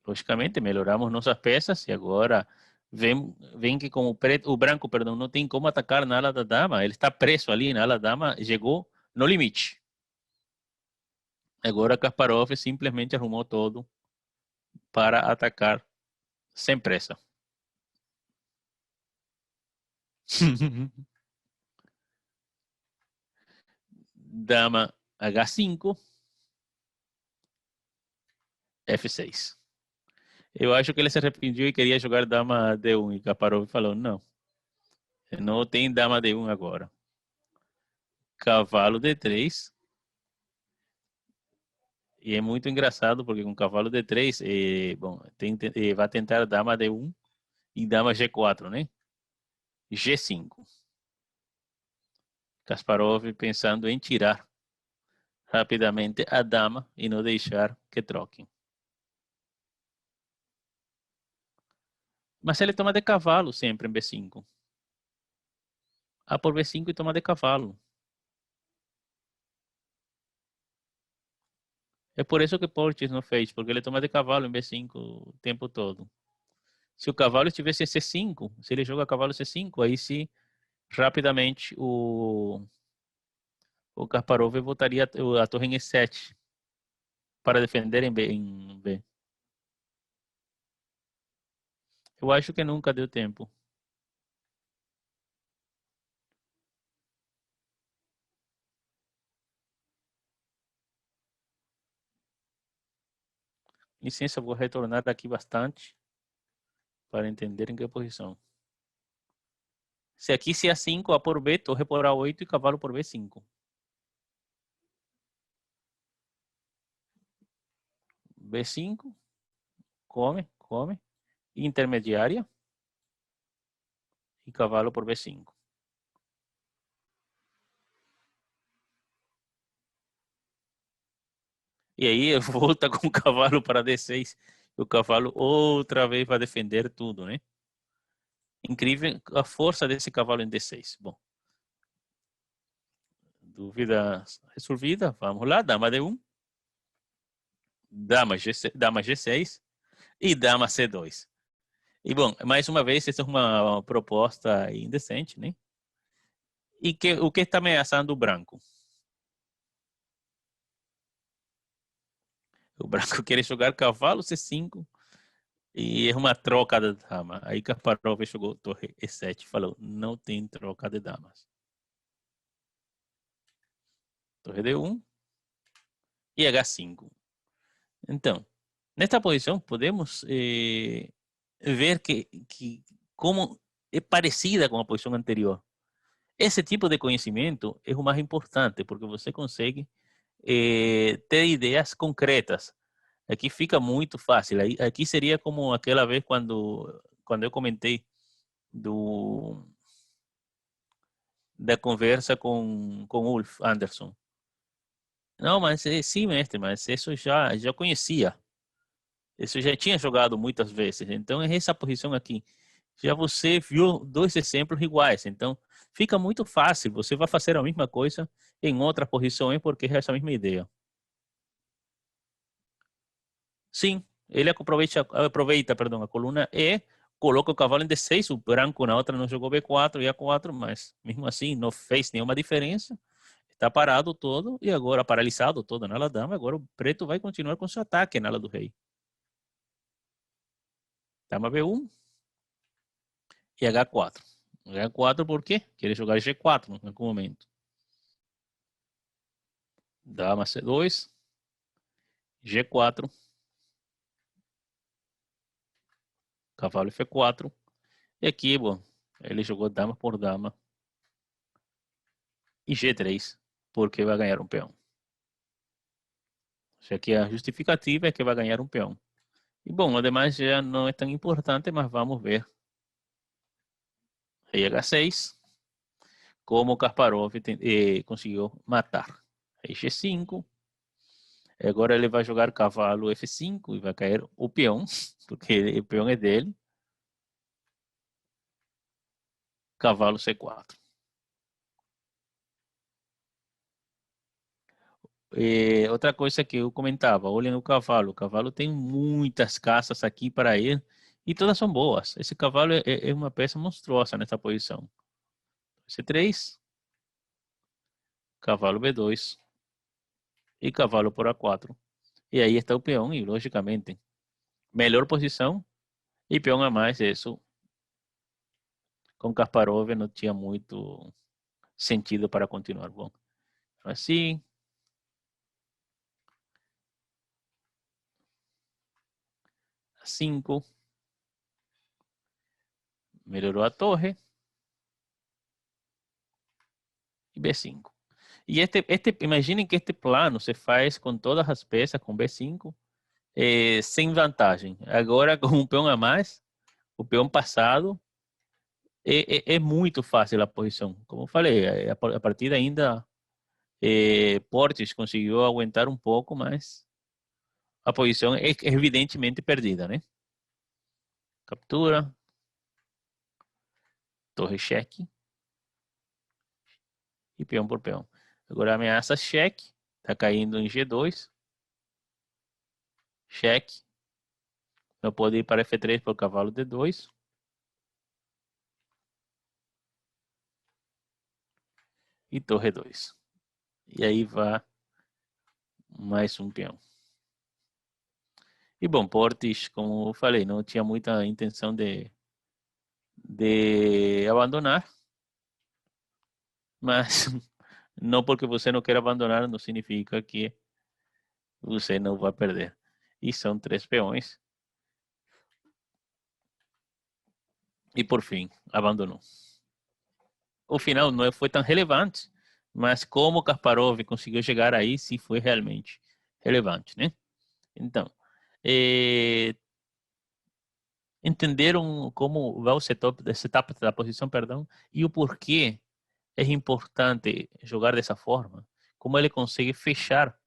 S1: Logicamente, melhoramos nossas peças e agora vem que como o branco, perdão, não tem como atacar na ala da dama. Ele está preso ali na ala da dama, chegou no limite. Agora Kasparov simplesmente arrumou todo para atacar sem pressa. Dama H5, F6. Eu acho que ele se arrependiu e queria jogar dama D1 e Kasparov falou, não tem dama D1 agora. Cavalo D3. E é muito engraçado porque com cavalo D3, bom, vai tentar dama D1 e dama G4, né? G5. Kasparov pensando em tirar rapidamente a dama e não deixar que troquem. Mas ele toma de cavalo sempre em B5. A por B5 e toma de cavalo. É por isso que Portes não fez, porque ele toma de cavalo em B5 o tempo todo. Se o cavalo estivesse em C5, se ele joga cavalo C5, aí sim, rapidamente o Kasparov voltaria a torre em E7 para defender em B. Eu acho que nunca deu tempo. Licença, vou retornar aqui bastante para entender em que posição. Se aqui se A5, A por B, torre por A8 e cavalo por B5. B5, come, come. Intermediária e cavalo por B5. E aí volta com o cavalo para D6. O cavalo outra vez vai defender tudo, né? Incrível a força desse cavalo em D6. Bom, dúvida resolvida. Vamos lá, dama D1. Dama G6 e dama C2. E bom, mais uma vez, essa é uma proposta indecente, né? E o que está ameaçando o branco? O branco quer jogar cavalo C5 e é uma troca de dama. Aí Kasparov jogou torre E7 e falou, não tem troca de damas. Torre D1 e H5. Então, nesta posição podemos ver que como é parecida com a posição anterior. Esse tipo de conhecimento é o mais importante, porque você consegue ter ideias concretas. Aqui fica muito fácil. Aqui seria como aquela vez quando eu comentei da conversa com Ulf Anderson. Não, mas sim, mestre, mas isso já conhecia. Isso já tinha jogado muitas vezes. Então, é essa posição aqui. Já você viu dois exemplos iguais. Então, fica muito fácil. Você vai fazer a mesma coisa em outra posição, porque é essa mesma ideia. Sim, ele aproveita, perdão, a coluna E, coloca o cavalo em D6, o branco na outra não jogou B4 e A4, mas mesmo assim não fez nenhuma diferença. Está parado todo e agora paralisado todo na ala dama. Agora o preto vai continuar com seu ataque na ala do rei. Dama B1 e H4. H4 por quê? Quer jogar G4 em algum momento. Dama C2, G4, cavalo F4. E aqui, bom, ele jogou dama por dama e G3, porque vai ganhar um peão. Já que a justificativa é que vai ganhar um peão. E bom, ademais já não é tão importante, mas vamos ver. Rei H6, como Kasparov conseguiu matar. Rei G5. Agora ele vai jogar cavalo F5 e vai cair o peão, porque o peão é dele. Cavalo C4. Outra coisa que eu comentava, olhem o cavalo tem muitas caças aqui para ir e todas são boas. Esse cavalo é uma peça monstruosa nessa posição. C3, cavalo B2 e cavalo por A4. E aí está o peão e, logicamente, melhor posição e peão a mais. Isso com Kasparov não tinha muito sentido para continuar. Bom, assim, 5, melhorou a torre e B5. E imaginem que este plano se faz com todas as peças, com B5, sem vantagem. Agora, com um peão a mais, o peão passado, é muito fácil a posição. Como eu falei, a partida ainda, Portes conseguiu aguentar um pouco, mas a posição é evidentemente perdida, né? Captura, torre cheque e peão por peão. Agora ameaça cheque, tá caindo em G2, cheque. Não pode ir para F3 por cavalo D2. E torre 2. E aí vai mais um peão. E bom, Portes, como eu falei, não tinha muita intenção de abandonar. Mas não porque você não quer abandonar, não significa que você não vai perder. e são 3 peões. E por fim, abandonou. O final não foi tão relevante, mas como Kasparov conseguiu chegar aí, sim foi realmente relevante, né? Então, entenderam como vai o setup da posição, perdão, e o porquê é importante jogar dessa forma, como ele consegue fechar,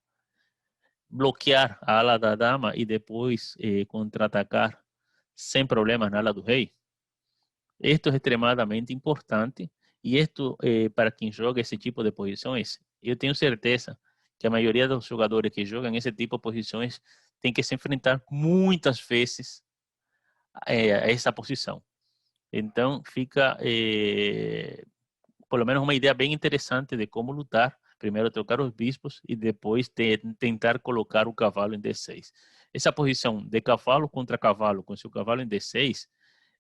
S1: bloquear a ala da dama e depois contra-atacar sem problemas na ala do rei. Esto é extremadamente importante e isto para quem joga esse tipo de posições, eu tenho certeza que a maioria dos jogadores que jogam esse tipo de posições tem que se enfrentar muitas vezes a essa posição. Então fica por lo menos uma ideia bem interessante de como lutar. Primeiro trocar os bispos e depois tentar colocar o cavalo em D6. Essa posição de cavalo contra cavalo, com seu cavalo em D6,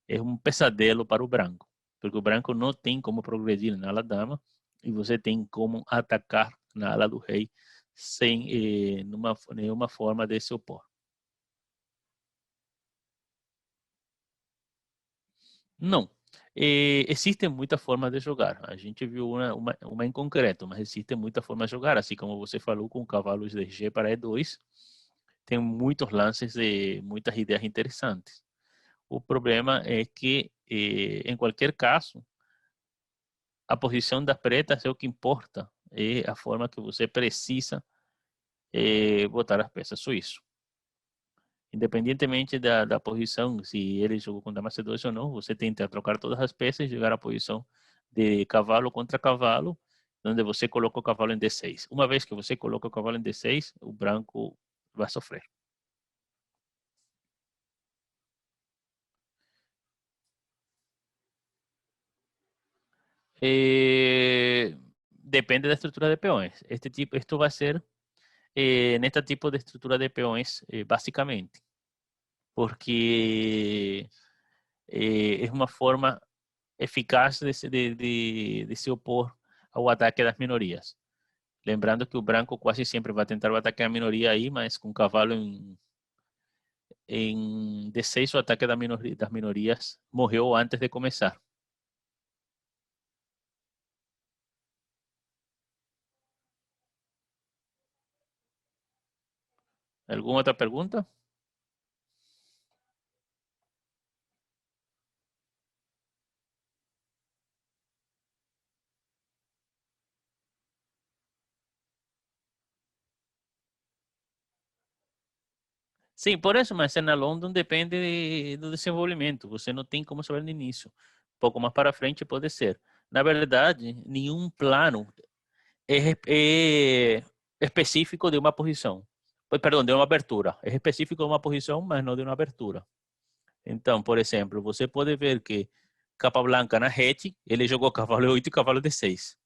S1: é um pesadelo para o branco, porque o branco não tem como progredir na ala dama e você tem como atacar na ala do rei sem nenhuma forma de se opor. Não. Existem muitas formas de jogar. A gente viu uma em concreto, mas existem muitas formas de jogar. Assim como você falou com cavalos de G para E2, tem muitos lances e muitas ideias interessantes. O problema é que, em qualquer caso, a posição das pretas é o que importa. É a forma que você precisa botar as peças suíço. Independentemente da posição, se ele jogou com dama C2 ou não, você tenta trocar todas as peças e jogar a posição de cavalo contra cavalo, onde você coloca o cavalo em D6. Uma vez que você coloca o cavalo em D6, o branco vai sofrer. Depende da estrutura de peões. Esto vai ser neste tipo de estrutura de peões, basicamente, porque é uma forma eficaz de se opor ao ataque das minorias. Lembrando que o branco quase sempre vai tentar o ataque à minoria aí, mas com o cavalo em D6 o ataque das minorias morreu antes de começar. ¿Alguna outra pergunta? Sim, por isso, mas na London depende do desenvolvimento. Você não tem como saber no início. Um pouco mais para frente pode ser. Na verdade, nenhum plano é específico de uma posição. Perdão, de uma abertura. É específico de uma posição, mas não de uma abertura. Então, por exemplo, você pode ver que Capablanca na rete, ele jogou cavalo 8 e cavalo D6.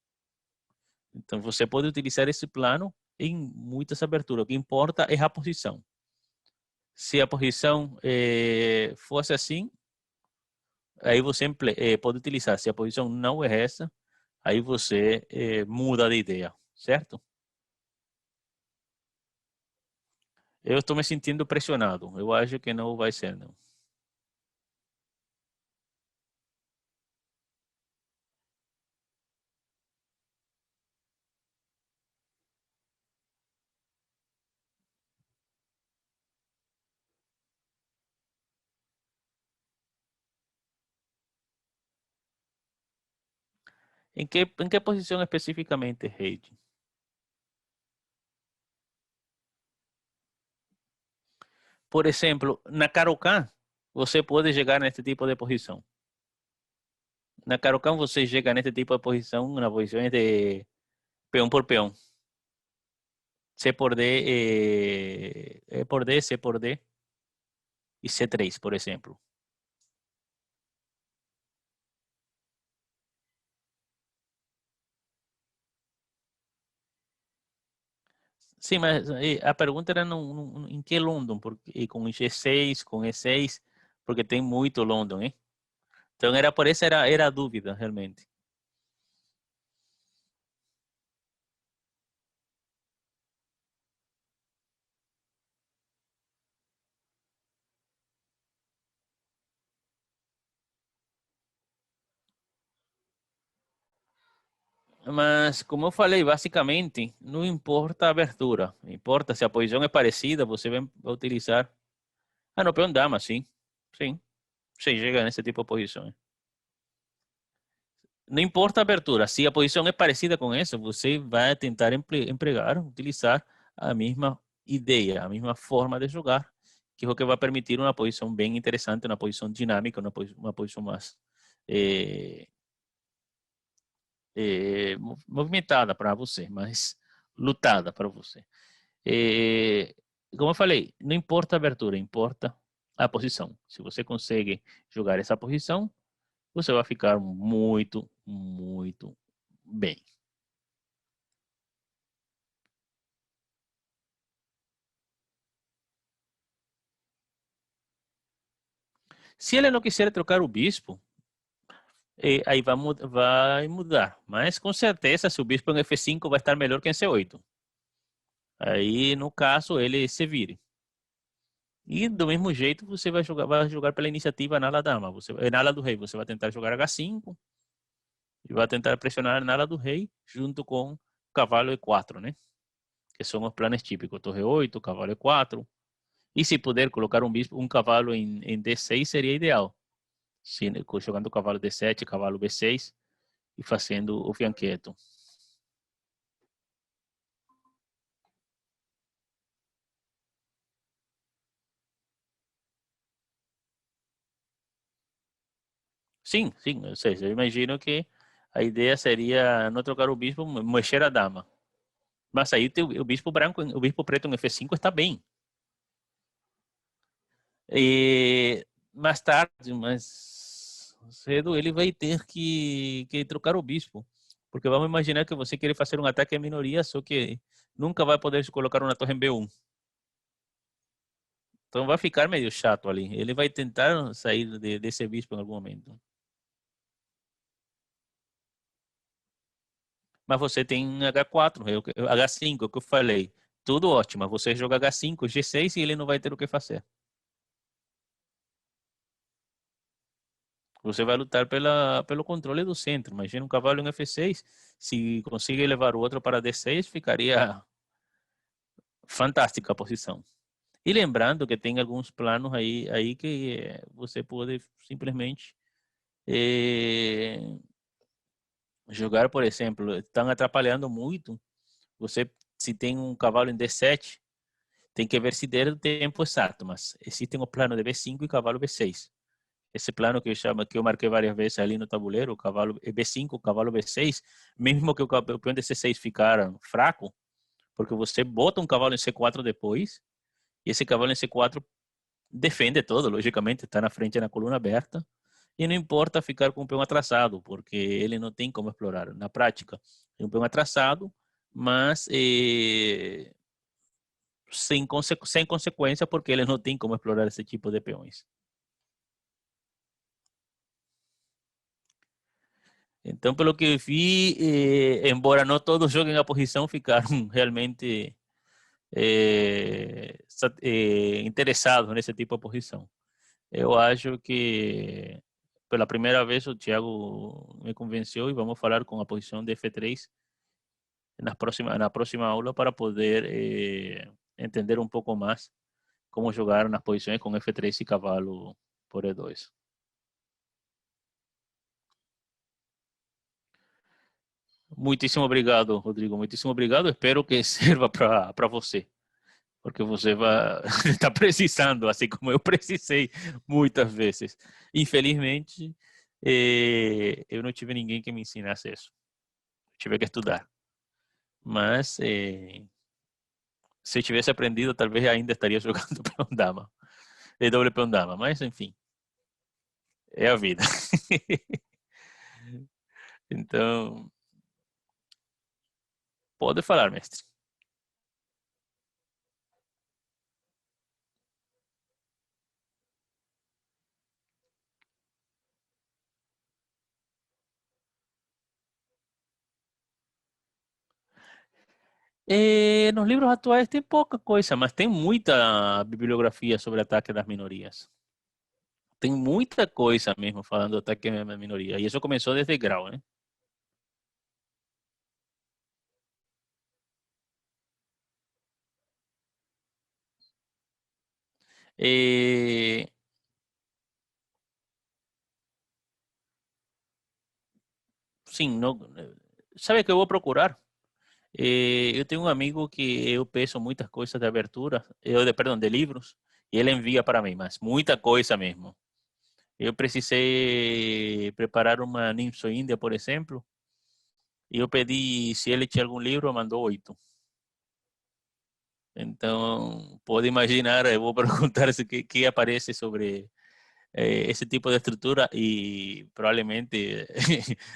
S1: Então, você pode utilizar esse plano em muitas aberturas. O que importa é a posição. Se a posição fosse assim, aí você pode utilizar. Se a posição não é essa, aí você muda de ideia, certo? Eu estou me sentindo pressionado. Eu acho que não vai ser, não. Em que posição especificamente, Heidi? Por exemplo, na Caro-Kann, você pode chegar nesse tipo de posição. Na Caro-Kann, você chega nesse tipo de posição, na posição de peão por peão. C por D, E por D, C por D e C3, por exemplo. Sim, mas a pergunta era em que London? Porque, com G6, com E6, porque tem muito London, hein? Então era por isso era a dúvida, realmente. Mas, como eu falei, basicamente, não importa a abertura. Importa se a posição é parecida, você vai utilizar. Ah, no peão dama, sim. Sim. Você chega nesse tipo de posição. Não importa a abertura. Se a posição é parecida com essa, você vai tentar empregar, utilizar a mesma ideia, a mesma forma de jogar, que é o que vai permitir uma posição bem interessante, uma posição dinâmica, uma posição mais eh, movimentada para você, mais lutada para você. Eh, Como eu falei, não importa a abertura, importa a posição. Se você consegue jogar essa posição, você vai ficar muito, muito bem. Se ele não quiser trocar o bispo, aí vai mudar. Mas com certeza, se o bispo em F5 vai estar melhor que em C8. Aí, no caso, ele se vire. E do mesmo jeito, você vai jogar pela iniciativa na ala dama. Na ala do rei, você vai tentar jogar H5 e vai tentar pressionar na ala do rei junto com o cavalo E4, né? Que são os planos típicos. Torre 8, cavalo E4. E se puder colocar um cavalo em D6 seria ideal. Jogando o cavalo D7, cavalo B6 e fazendo o fianqueto. Sim, sim, ou seja, eu imagino que a ideia seria não trocar o bispo, mexer a dama. Mas aí o bispo branco, o bispo preto em F5 está bem. E mais tarde, mais cedo, ele vai ter que trocar o bispo. Porque vamos imaginar que você quer fazer um ataque à minoria, só que nunca vai poder colocar uma torre em B1. Então vai ficar meio chato ali. Ele vai tentar sair desse bispo em algum momento. Mas você tem H4, H5, é o que eu falei. Tudo ótimo. Você joga H5, G6 e ele não vai ter o que fazer. Você vai lutar pelo controle do centro. Imagina um cavalo em F6. Se conseguir levar o outro para D6, ficaria fantástica a posição. E lembrando que tem alguns planos aí que você pode simplesmente eh, jogar, por exemplo, estão atrapalhando muito. Você, se tem um cavalo em D7, tem que ver se der o tempo exato, mas existe o plano de B5 e cavalo B6. Esse plano que eu marquei várias vezes ali no tabuleiro, o cavalo B5, o cavalo B6, mesmo que o peão de C6 ficar fraco, porque você bota um cavalo em C4 depois, e esse cavalo em C4 defende todo, logicamente, está na frente na coluna aberta, e não importa ficar com o peão atrasado, porque ele não tem como explorar. Na prática, é um peão atrasado, mas sem consequência, porque ele não tem como explorar esse tipo de peões. Então, pelo que vi, embora não todos joguem a posição, ficaram realmente interessados nesse tipo de posição. Eu acho que pela primeira vez o Thiago me convenceu e vamos falar com a posição de F3 na próxima aula para poder entender um pouco mais como jogar nas posições com F3 e cavalo por E2. Muitíssimo obrigado, Rodrigo. Muitíssimo obrigado. Espero que sirva para você, porque você vai estar precisando, assim como eu precisei muitas vezes. Infelizmente, eu não tive ninguém que me ensinasse isso. Tive que estudar. Mas se eu tivesse aprendido, talvez ainda estaria jogando peão dama, doble peão dama. Mas enfim, é a vida. Então, pode falar, mestre. Nos livros atuais tem pouca coisa, mas tem muita bibliografia sobre ataque das minorias. Tem muita coisa mesmo falando do ataque da minoria. E isso começou desde Grau, né? Eh, sim, não, sabe o que eu vou procurar? Eu tenho um amigo que eu peço muitas coisas de abertura, perdão, de livros, e ele envia para mim, mas muita coisa mesmo. Eu precisei preparar uma Ninfa Índia, por exemplo, e eu pedi se ele tinha algum livro, mandou 8. Então, pode imaginar, eu vou perguntar se que aparece sobre esse tipo de estrutura e provavelmente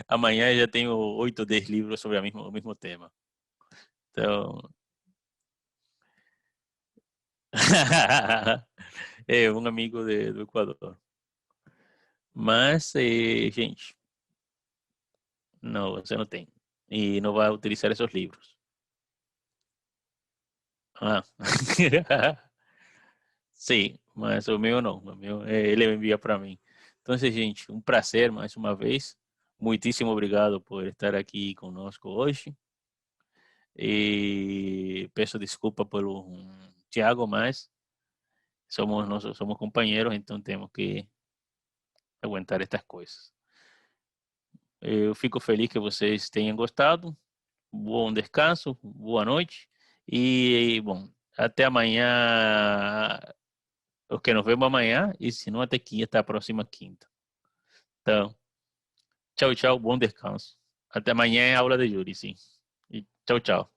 S1: amanhã já tenho 8 ou 10 livros sobre o mesmo tema. Então, é um amigo do Equador. Mas, gente, não, você não tem. E não vai utilizar esses livros. Ah. Sim, mas o meu não. O meu, ele envia para mim. Então, gente, um prazer mais uma vez. Muitíssimo obrigado por estar aqui conosco hoje. E peço desculpa pelo Tiago, mas somos companheiros, então temos que aguentar estas coisas. Eu fico feliz que vocês tenham gostado. Bom descanso, boa noite e, bom, até amanhã. Os que nos vemos amanhã e se não até quinta, a próxima quinta. Então, tchau, tchau, bom descanso. Até amanhã é aula de Yuri, sim. E tchau, tchau.